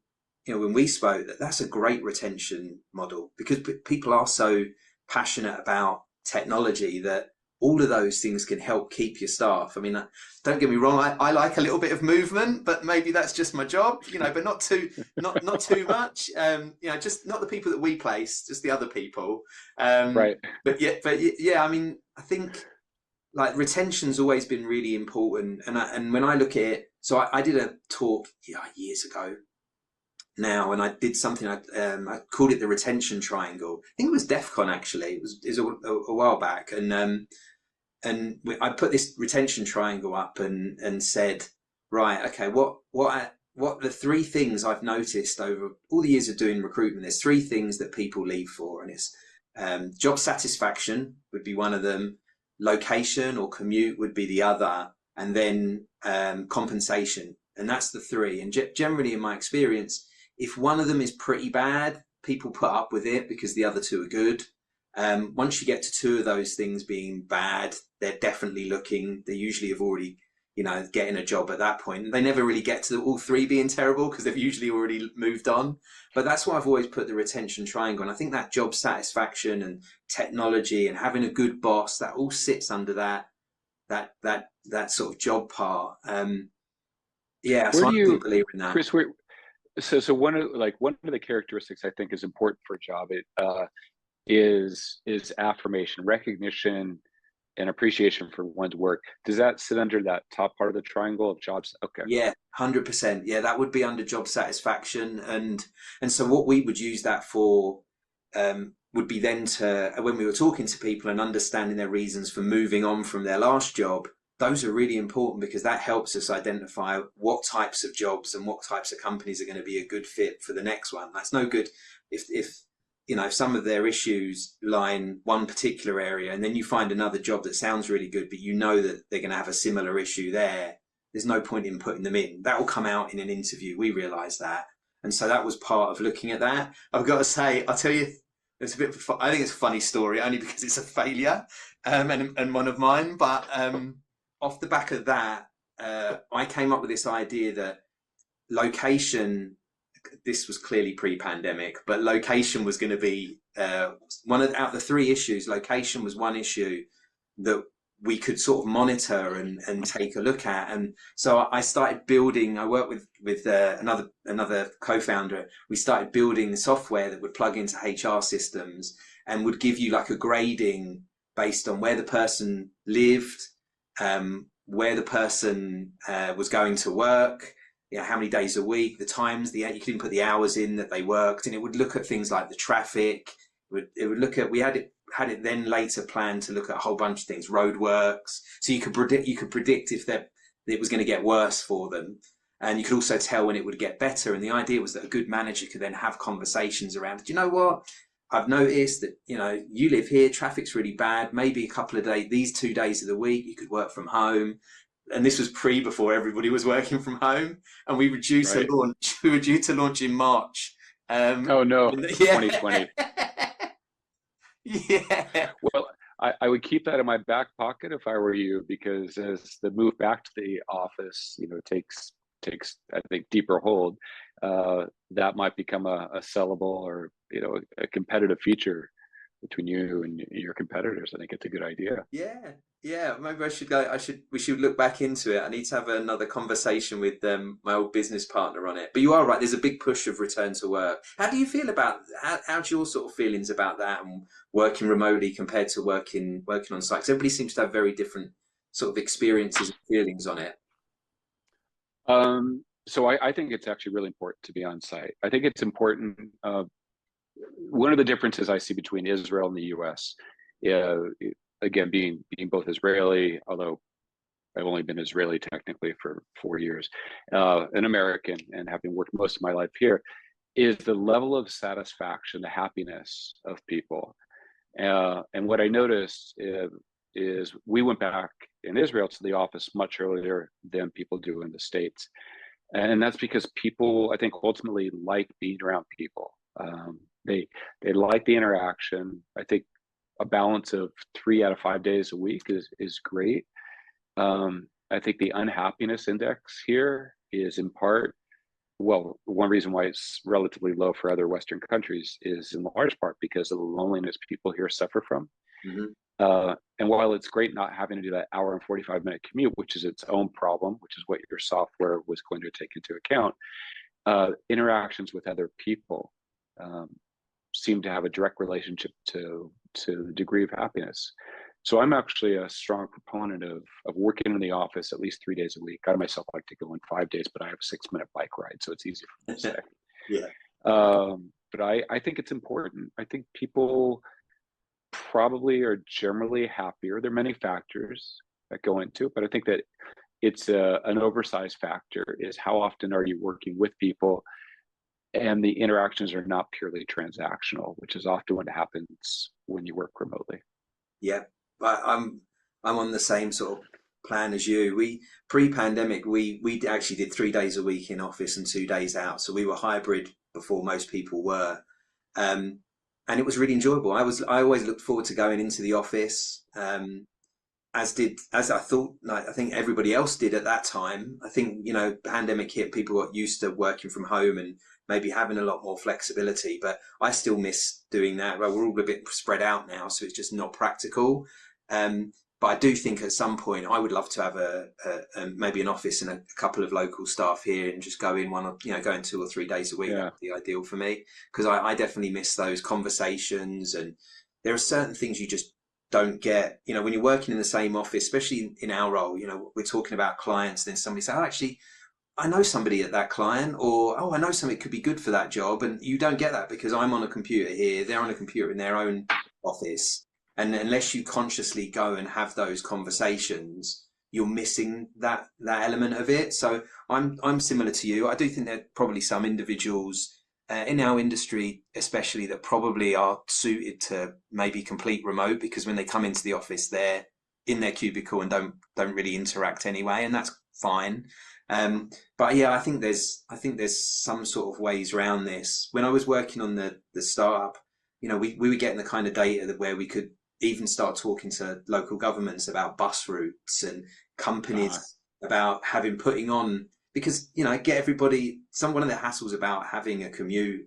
When we spoke, that's a great retention model, because people are so passionate about technology that all of those things can help keep your staff. I mean, don't get me wrong, I like a little bit of movement, but maybe that's just my job, but not too much. Just not the people that we place, just the other people. Right. But yeah, I mean, I think like retention's always been really important. And when I look at it, so I did a talk years ago now, and I did something, I called it the retention triangle. I think it was DEF CON, actually. It was a while back. And I put this retention triangle up and said, right, okay, what the three things I've noticed over all the years of doing recruitment, there's three things that people leave for. And it's job satisfaction would be one of them, location or commute would be the other, and then compensation. And that's the three. And generally, in my experience, if one of them is pretty bad, people put up with it because the other two are good. Once you get to two of those things being bad, they're definitely looking. They usually have already, getting a job at that point. They never really get to all three being terrible because they've usually already moved on. But that's why I've always put the retention triangle. And I think that job satisfaction and technology and having a good boss, that all sits under that sort of job part. Yeah, so I'm a big believer in that. Chris, so one of the characteristics I think is important for a job is affirmation, recognition, and appreciation for one's work. Does that sit under that top part of the triangle of jobs? Okay. Yeah, 100%. Yeah, that would be under job satisfaction, and so what we would use that for would be then to, when we were talking to people and understanding their reasons for moving on from their last job. Those are really important because that helps us identify what types of jobs and what types of companies are going to be a good fit for the next one. That's no good if some of their issues lie in one particular area, and then you find another job that sounds really good, but that they're going to have a similar issue there. There's no point in putting them in. That will come out in an interview. We realize that. And so that was part of looking at that. I've got to say, I'll tell you, it's a bit of I think it's a funny story, only because it's a failure and one of mine. But off the back of that, I came up with this idea that location, this was clearly pre-pandemic, but location was going to be out of the three issues. Location was one issue that we could sort of monitor and take a look at. And so I started building, I worked with another co-founder. We started building the software that would plug into HR systems and would give you like a grading based on where the person lived, where the person was going to work, how many days a week, the times, you could even put the hours in that they worked, and it would look at things like the traffic. It would look at, we had it then later planned to look at a whole bunch of things, roadworks. So you could predict if it was going to get worse for them. And you could also tell when it would get better. And the idea was that a good manager could then have conversations around, do you know what? I've noticed that, you live here, traffic's really bad. Maybe a couple of days, these 2 days of the week, you could work from home. And this was before everybody was working from home. And we were due to Right. launch. We were due to launch in March. Oh no, Yeah. 2020. Yeah. Well, I would keep that in my back pocket if I were you, because as the move back to the office, takes I think deeper hold, that might become a sellable or a competitive feature between you and your competitors. I think it's a good idea. Yeah, yeah. Maybe I should go. We should look back into it. I need to have another conversation with my old business partner on it. But you are right. There's a big push of return to work. How do you feel about how's your sort of feelings about that and working remotely compared to working on site? 'Cause everybody seems to have very different sort of experiences and feelings on it. So I think it's actually really important to be on site. I think it's important. One of the differences I see between Israel and the U.S., again, being both Israeli, although I've only been Israeli technically for 4 years, an American, and having worked most of my life here, is the level of satisfaction, the happiness of people. And what I noticed is we went back in Israel to the office much earlier than people do in the States. And that's because people, I think, ultimately like being around people. They like the interaction. I think a balance of 3 out of 5 days a week is great. I think the unhappiness index here is in part, well, one reason why it's relatively low for other Western countries is in large part because of the loneliness people here suffer from. Mm-hmm. And while it's great not having to do that hour and 45-minute commute, which is its own problem, which is what your software was going to take into account, interactions with other people seem to have a direct relationship to the degree of happiness. So I'm actually a strong proponent of working in the office at least 3 days a week. I myself like to go in 5 days, but I have a 6-minute bike ride, so it's easy for me to say. Yeah. But I think it's important. I think people probably are generally happier. There are many factors that go into it, but I think that it's an oversized factor is how often are you working with people, and the interactions are not purely transactional, which is often what happens when you work remotely. Yeah, I'm on the same sort of plan as you. We pre-pandemic we actually did 3 days a week in office and 2 days out, so we were hybrid before most people were, and it was really enjoyable. I always looked forward to going into the office, as I thought, like I think everybody else did at that time. I think pandemic hit, people got used to working from home and maybe having a lot more flexibility, but I still miss doing that. Well, we're all a bit spread out now, so it's just not practical. But I do think at some point I would love to have a maybe an office and a couple of local staff here and just go in going 2 or 3 days a week. Yeah. That would be ideal for me, because I definitely miss those conversations. And there are certain things you just don't get, when you're working in the same office, especially in our role. We're talking about clients, then somebody say, oh, actually, I know somebody at that client, or, oh, I know somebody could be good for that job. And you don't get that because I'm on a computer here, they're on a computer in their own office. And unless you consciously go and have those conversations, you're missing that element of it. So I'm similar to you. I do think there are probably some individuals in our industry, especially, that probably are suited to maybe complete remote, because when they come into the office, they're in their cubicle and don't really interact anyway, and that's fine. But yeah, I think there's some sort of ways around this. When I was working on the startup, we were getting the kind of data that where we could even start talking to local governments about bus routes and companies about putting on, because get everybody. One of the hassles about having a commute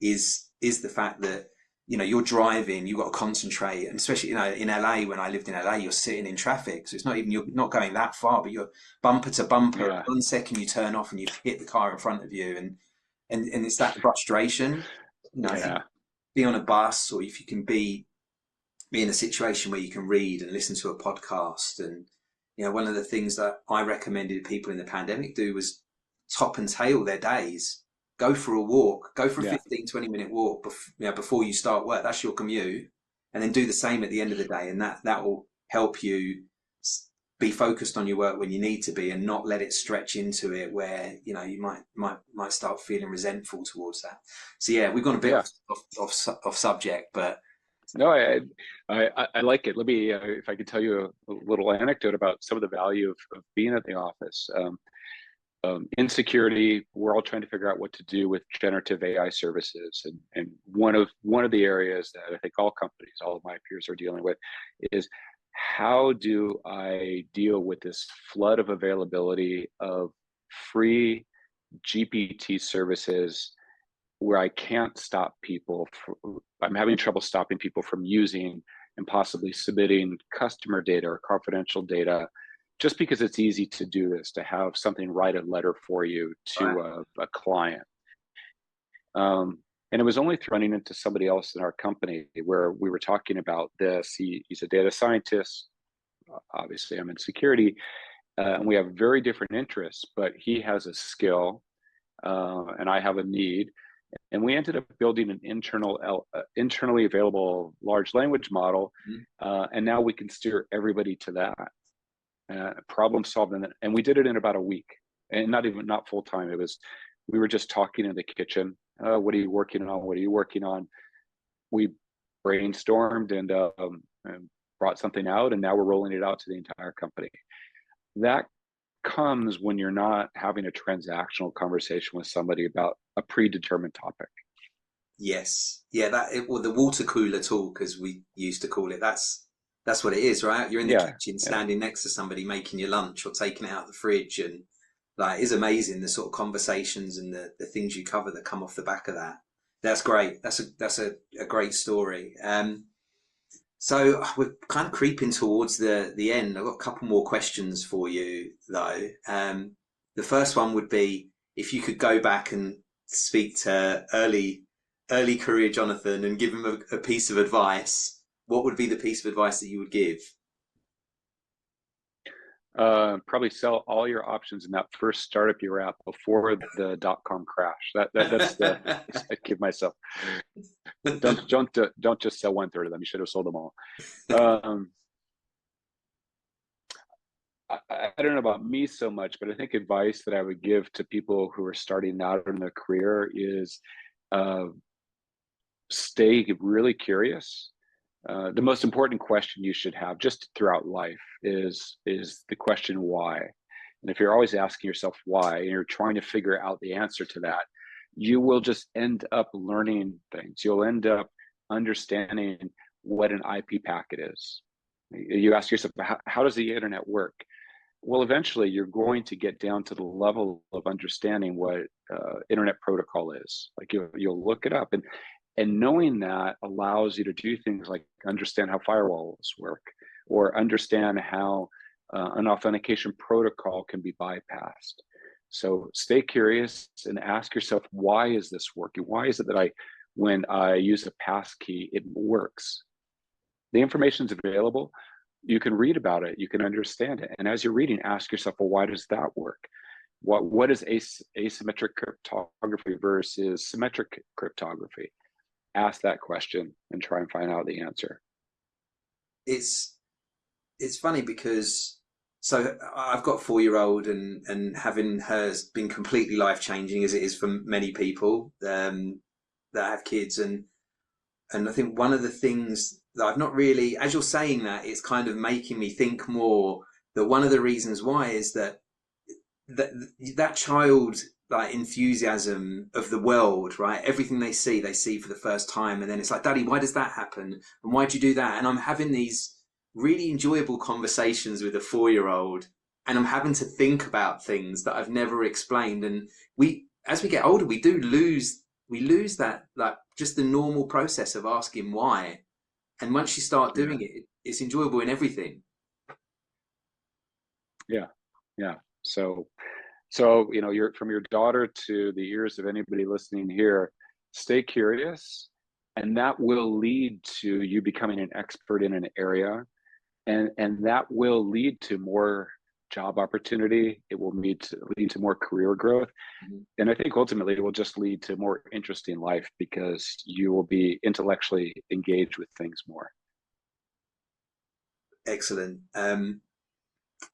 is the fact that you're driving, you've got to concentrate, and especially in LA, when I lived in LA, you're sitting in traffic, so you're not going that far, but you're bumper to bumper. Yeah. 1 second you turn off and you hit the car in front of you, and it's that frustration. I think be on a bus, or if you can be in a situation where you can read and listen to a podcast. And one of the things that I recommended people in the pandemic do was top and tail their days. Go for a walk, go for a 15-20 minute walk before you start work. That's your commute. And then do the same at the end of the day, and that will help you be focused on your work when you need to be, and not let it stretch into it where, you know, you might start feeling resentful towards that. So yeah, we've gone a bit Yeah. off subject, but No, I like it. Let me, if I could tell you a little anecdote about some of the value of being at the office. In security, we're all trying to figure out what to do with generative AI services, and one of the areas that I think all companies, all of my peers are dealing with, is how do I deal with this flood of availability of free GPT services where I can't stop people from, I'm having trouble stopping people from using and possibly submitting customer data or confidential data, just because it's easy to do this, to have something write a letter for you to a client. And it was only running into somebody else in our company where we were talking about this. He's a data scientist. Obviously, I'm in security, and we have very different interests, but he has a skill and I have a need. And we ended up building an internally available large language model, and now we can steer everybody to that problem solving. And we did it in about a week, and not full time. We were just talking in the kitchen. What are you working on? What are you working on? We brainstormed and brought something out, and now we're rolling it out to the entire company. That comes when you're not having a transactional conversation with somebody about a predetermined topic. Yes, yeah, well, the water cooler talk, as we used to call it, that's what it is, right? You're in the kitchen, standing next to somebody making your lunch or taking it out of the fridge, and like, it's amazing the sort of conversations and the things you cover that come off the back of that. That's great. That's a great story. So we're kind of creeping towards the end. I've got a couple more questions for you, though. The first one would be, if you could go back and speak to early career Jonathan and give him a piece of advice, what would be the piece of advice that you would give? Probably sell all your options in that first startup you were at before the .com crash. That's the I give myself. Don't just sell 1/3 of them. You should have sold them all. I don't know about me so much, but I think advice that I would give to people who are starting out in their career is stay really curious. The most important question you should have just throughout life is the question why. And if you're always asking yourself why, and you're trying to figure out the answer to that, you will just end up learning things. You'll end up understanding what an IP packet is. You ask yourself, how does the internet work? Well, eventually you're going to get down to the level of understanding what internet protocol is. Like you'll look it up, and knowing that allows you to do things like understand how firewalls work, or understand how an authentication protocol can be bypassed. So stay curious and ask yourself, why is this working? Why is it that when I use a passkey, it works? The information's available. You can read about it. You can understand it. And as you're reading, ask yourself, well, why does that work? What is asymmetric cryptography versus symmetric cryptography? Ask that question and try and find out the answer. It's funny because, so I've got a 4-year-old, and having hers been completely life-changing, as it is for many people that have kids. And I think one of the things that I've not really, as you're saying that, it's kind of making me think more that one of the reasons why is that child, like, enthusiasm of the world, right? Everything they see for the first time. And then it's like, Daddy, why does that happen? And why'd you do that? And I'm having these really enjoyable conversations with a 4-year-old, and I'm having to think about things that I've never explained. And as we get older, we lose that, like, just the normal process of asking why. And once you start doing it, it's enjoyable in everything. Yeah. So you're, from your daughter to the ears of anybody listening here, stay curious, and that will lead to you becoming an expert in an area, and that will lead to more job opportunity. It will lead to more career growth. Mm-hmm. And I think ultimately it will just lead to more interesting life, because you will be intellectually engaged with things more. Excellent.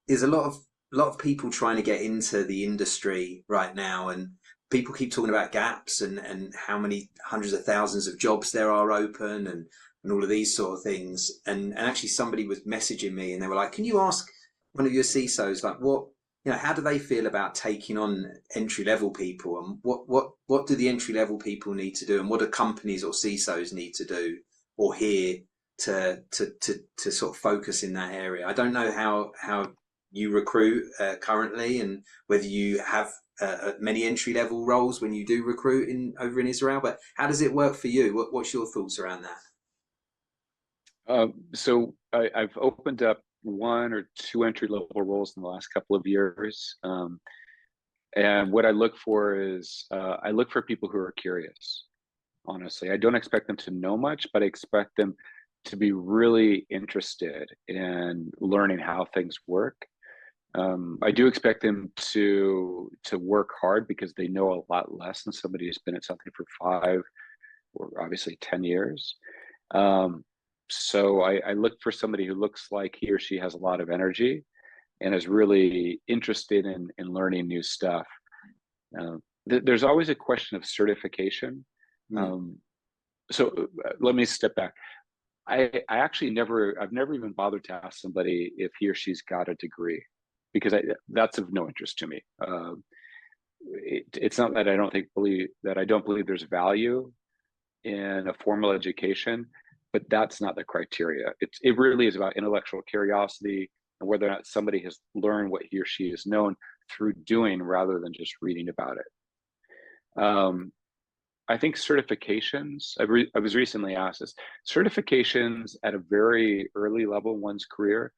there's a lot of people trying to get into the industry right now, and people keep talking about gaps and how many hundreds of thousands of jobs there are open, and all of these sort of things. And actually somebody was messaging me and they were like, can you ask one of your CISOs, like, how do they feel about taking on entry level people, and what do the entry level people need to do, and what do companies or CISOs need to do or hear to sort of focus in that area? I don't know how you recruit currently, and whether you have many entry level roles when you do recruit over in Israel, but how does it work for you? What's your thoughts around that? So I've opened up 1 or 2 entry level roles in the last couple of years. And what I look for is I look for people who are curious. Honestly, I don't expect them to know much, but I expect them to be really interested in learning how things work. I do expect them to work hard because they know a lot less than somebody who's been at something for 5 or obviously 10 years. So I look for somebody who looks like he or she has a lot of energy and is really interested in learning new stuff. There's always a question of certification. So let me step back. I actually I've never even bothered to ask somebody if he or she's got a degree, because that's of no interest to me. It's not that I don't believe there's value in a formal education, but that's not the criteria. It really is about intellectual curiosity and whether or not somebody has learned what he or she has known through doing rather than just reading about it. I think certifications, I was recently asked this, certifications at a very early level in one's career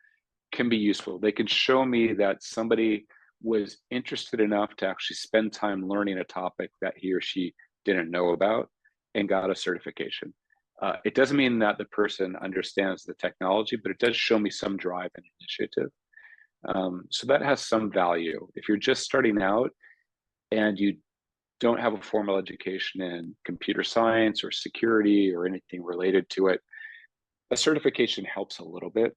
can be useful. They can show me that somebody was interested enough to actually spend time learning a topic that he or she didn't know about and got a certification. It doesn't mean that the person understands the technology, but it does show me some drive and initiative. So that has some value. If you're just starting out and you don't have a formal education in computer science or security or anything related to it, a certification helps a little bit.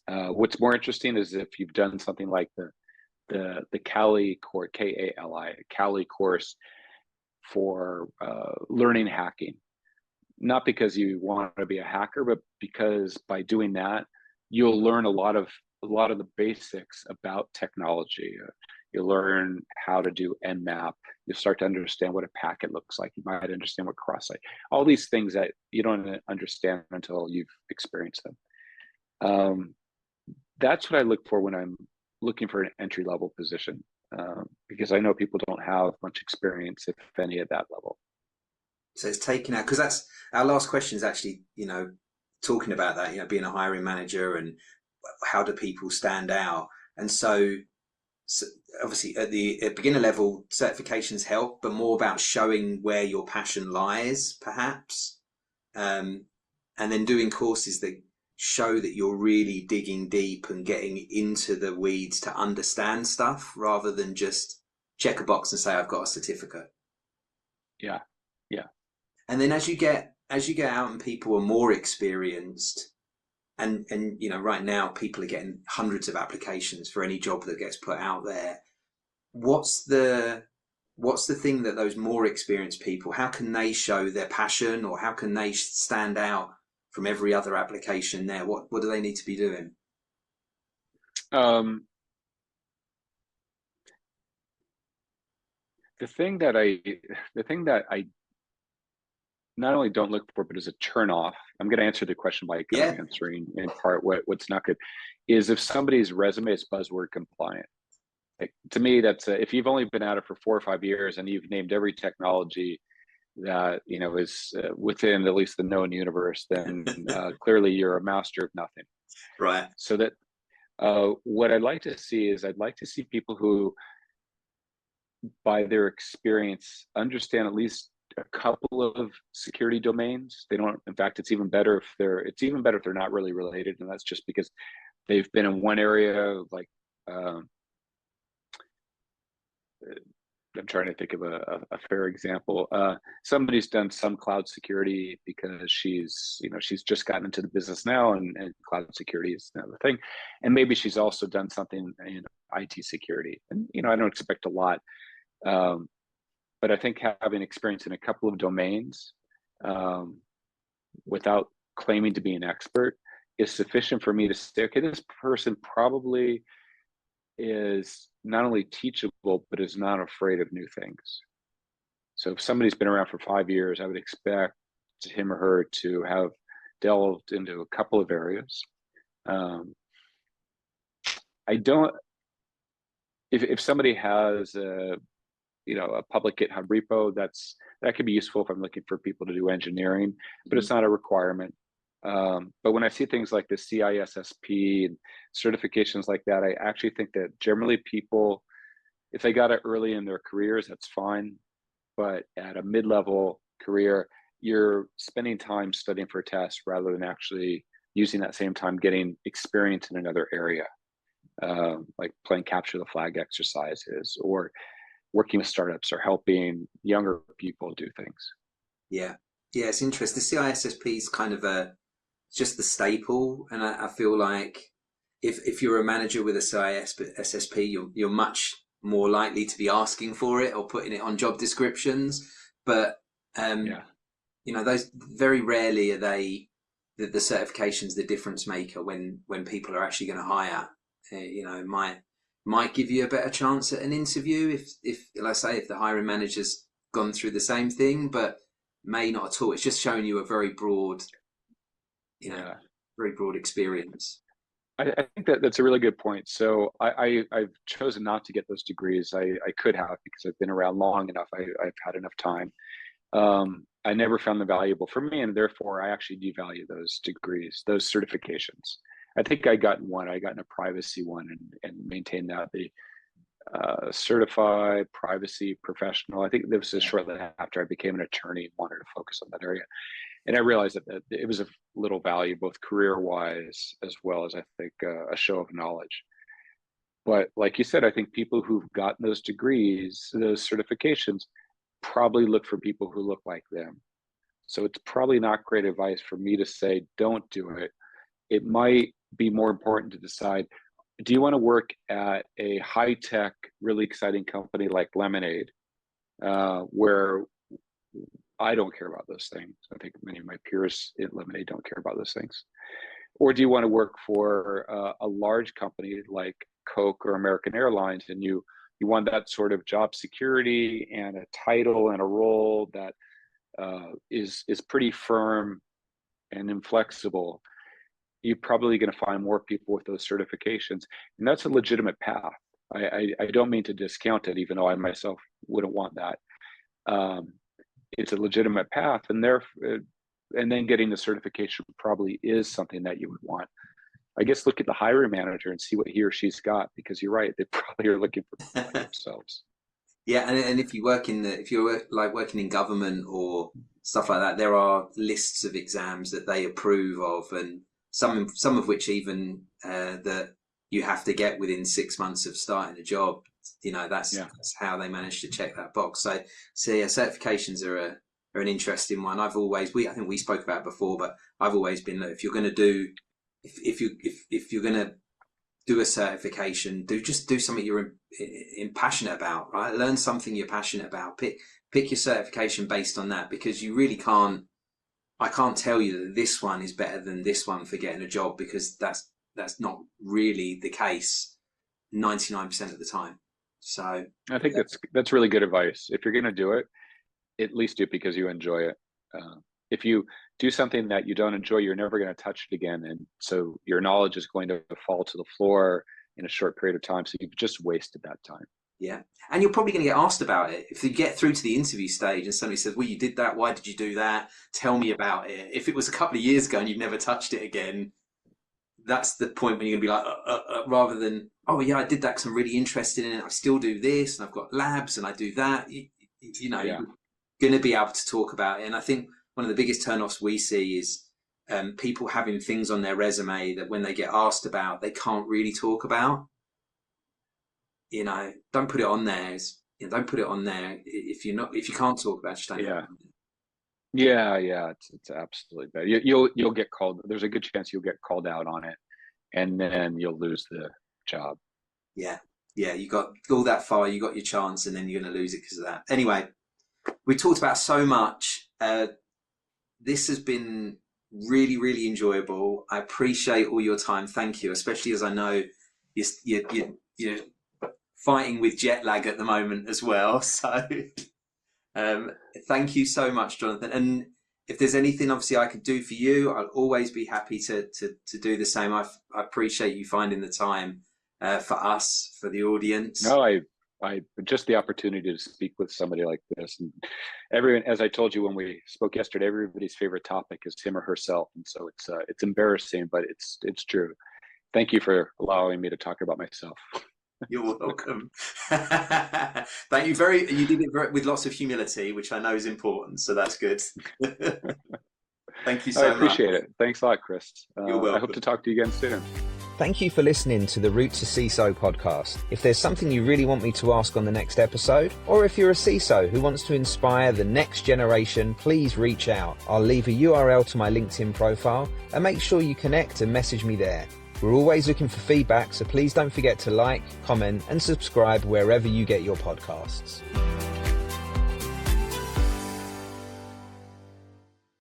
What's more interesting is if you've done something like the Kali course, Kali, Kali course for learning hacking. Not because you want to be a hacker, but because by doing that, you'll learn a lot of the basics about technology. You'll learn how to do Nmap. You'll start to understand what a packet looks like. You might understand what cross-site, all these things that you don't understand until you've experienced them. That's what I look for when I'm looking for an entry-level position, because I know people don't have much experience, if any, at that level. So it's taken out, because that's our last question is actually, talking about that, being a hiring manager and how do people stand out. And so obviously at the beginner level, certifications help, but more about showing where your passion lies, perhaps. And then doing courses that show that you're really digging deep and getting into the weeds to understand stuff rather than just check a box and say, I've got a certificate. Yeah. And then as you get out and people are more experienced, and right now people are getting hundreds of applications for any job that gets put out there. What's the thing that those more experienced people, how can they show their passion, or how can they stand out from every other application there? What do they need to be doing? The thing that I not only don't look for, but as a turn off, I'm going to answer the question by kind of answering in part what's not good, is if somebody's resume is buzzword compliant. Like, to me, that's if you've only been at it for 4 or 5 years and you've named every technology that is within at least the known universe, then clearly you're a master of nothing. Right. So that what I'd like to see is people who, by their experience, understand at least a couple of security domains. They don't. In fact, it's even better if they're not really related, and that's just because they've been in one area, like I'm trying to think of a fair example. Somebody's done some cloud security because she's just gotten into the business now, and cloud security is another thing. And maybe she's also done something in IT security. And I don't expect a lot, but I think having experience in a couple of domains without claiming to be an expert is sufficient for me to say, okay, this person probably is not only teachable, but is not afraid of new things. So if somebody's been around for 5 years, I would expect him or her to have delved into a couple of areas. I don't, if somebody has a public GitHub repo, that could be useful if I'm looking for people to do engineering, but it's not a requirement. But when I see things like the CISSP and certifications like that, I actually think that generally people, if they got it early in their careers, that's fine. But at a mid-level career, you're spending time studying for a test rather than actually using that same time getting experience in another area, like playing capture the flag exercises or working with startups or helping younger people do things. Yeah, it's interesting. The CISSP is kind of just the staple, and I feel like if you're a manager with a CISSP, you're much more likely to be asking for it or putting it on job descriptions. But those very rarely are they the certifications the difference maker when people are actually going to hire. Might give you a better chance at an interview if let's say if the hiring manager's gone through the same thing, but may not at all. It's just showing you a very broad very broad experience. I think that's a really good point. So I've chosen not to get those degrees. I could have, because I've been around long enough. I've had enough time. I never found them valuable for me, and therefore I actually devalue those degrees, those certifications. I think I got a privacy one and maintained that. The certified privacy professional. I think this was shortly after I became an attorney and wanted to focus on that area. And I realized that it was of little value, both career-wise as well as I think a show of knowledge. But like you said, I think people who've gotten those degrees, those certifications, probably look for people who look like them. So it's probably not great advice for me to say, don't do it. It might be more important to decide, do you want to work at a high-tech, really exciting company like Lemonade, where I don't care about those things. I think many of my peers at Lemonade don't care about those things. Or do you want to work for a large company like Coke or American Airlines, and you want that sort of job security and a title and a role that is pretty firm and inflexible? You're probably going to find more people with those certifications, and that's a legitimate path. I don't mean to discount it, even though I myself wouldn't want that. It's a legitimate path, and then getting the certification probably is something that you would want. I guess look at the hiring manager and see what he or she's got, because you're right, they probably are looking for people like themselves. Yeah, and if you if you're like working in government or stuff like that, there are lists of exams that they approve of, and some of which even that you have to get within 6 months of starting a job. That's how they manage to check that box. So yeah, certifications are an interesting one. I think we spoke about it before, but I've always been, if you're going to if you're going to do a certification, do something you're passionate about, right? Learn something you're passionate about. Pick your certification based on that, because you really can't. I can't tell you that this one is better than this one for getting a job, because that's not really the case 99% of the time. So I think that's really good advice. If you're going to do it, at least do it because you enjoy it. If you do something that you don't enjoy, you're never going to touch it again, and so your knowledge is going to fall to the floor in a short period of time. So you've just wasted that time. Yeah, and you're probably going to get asked about it if you get through to the interview stage and somebody says, "Well, you did that. Why did you do that? Tell me about it." If it was a couple of years ago and you've never touched it again, that's the point when you're going to be like, rather than, "Oh yeah, I did that because I'm really interested in it. I still do this, and I've got labs, and I do that." You're going to be able to talk about it. And I think one of the biggest turnoffs we see is people having things on their resume that when they get asked about, they can't really talk about. Don't put it on there. don't put it on there if you can't talk about it, just don't. It's absolutely bad. You'll get called. There's a good chance you'll get called out on it, and then you'll lose the job. Yeah, you got all that far, you got your chance, and then you're going to lose it because of that. Anyway, we talked about so much. This has been really, really enjoyable. I appreciate all your time. Thank you, especially as I know you're fighting with jet lag at the moment as well. So thank you so much, Jonathan. And if there's anything obviously I could do for you, I'll always be happy to do the same. I appreciate you finding the time for us, for the audience. No, I just the opportunity to speak with somebody like this, and everyone, as I told you when we spoke yesterday, everybody's favorite topic is him or herself, and so it's embarrassing, but it's true. Thank you for allowing me to talk about myself. You're welcome. Thank you. You did it with lots of humility, which I know is important, so that's good. Thank you so much. I appreciate it. Thanks a lot, Chris. You're welcome. I hope to talk to you again soon. Thank you for listening to the Root to CISO podcast. If there's something you really want me to ask on the next episode, or if you're a CISO who wants to inspire the next generation, please reach out. I'll leave a URL to my LinkedIn profile and make sure you connect and message me there. We're always looking for feedback, so please don't forget to like, comment, and subscribe wherever you get your podcasts.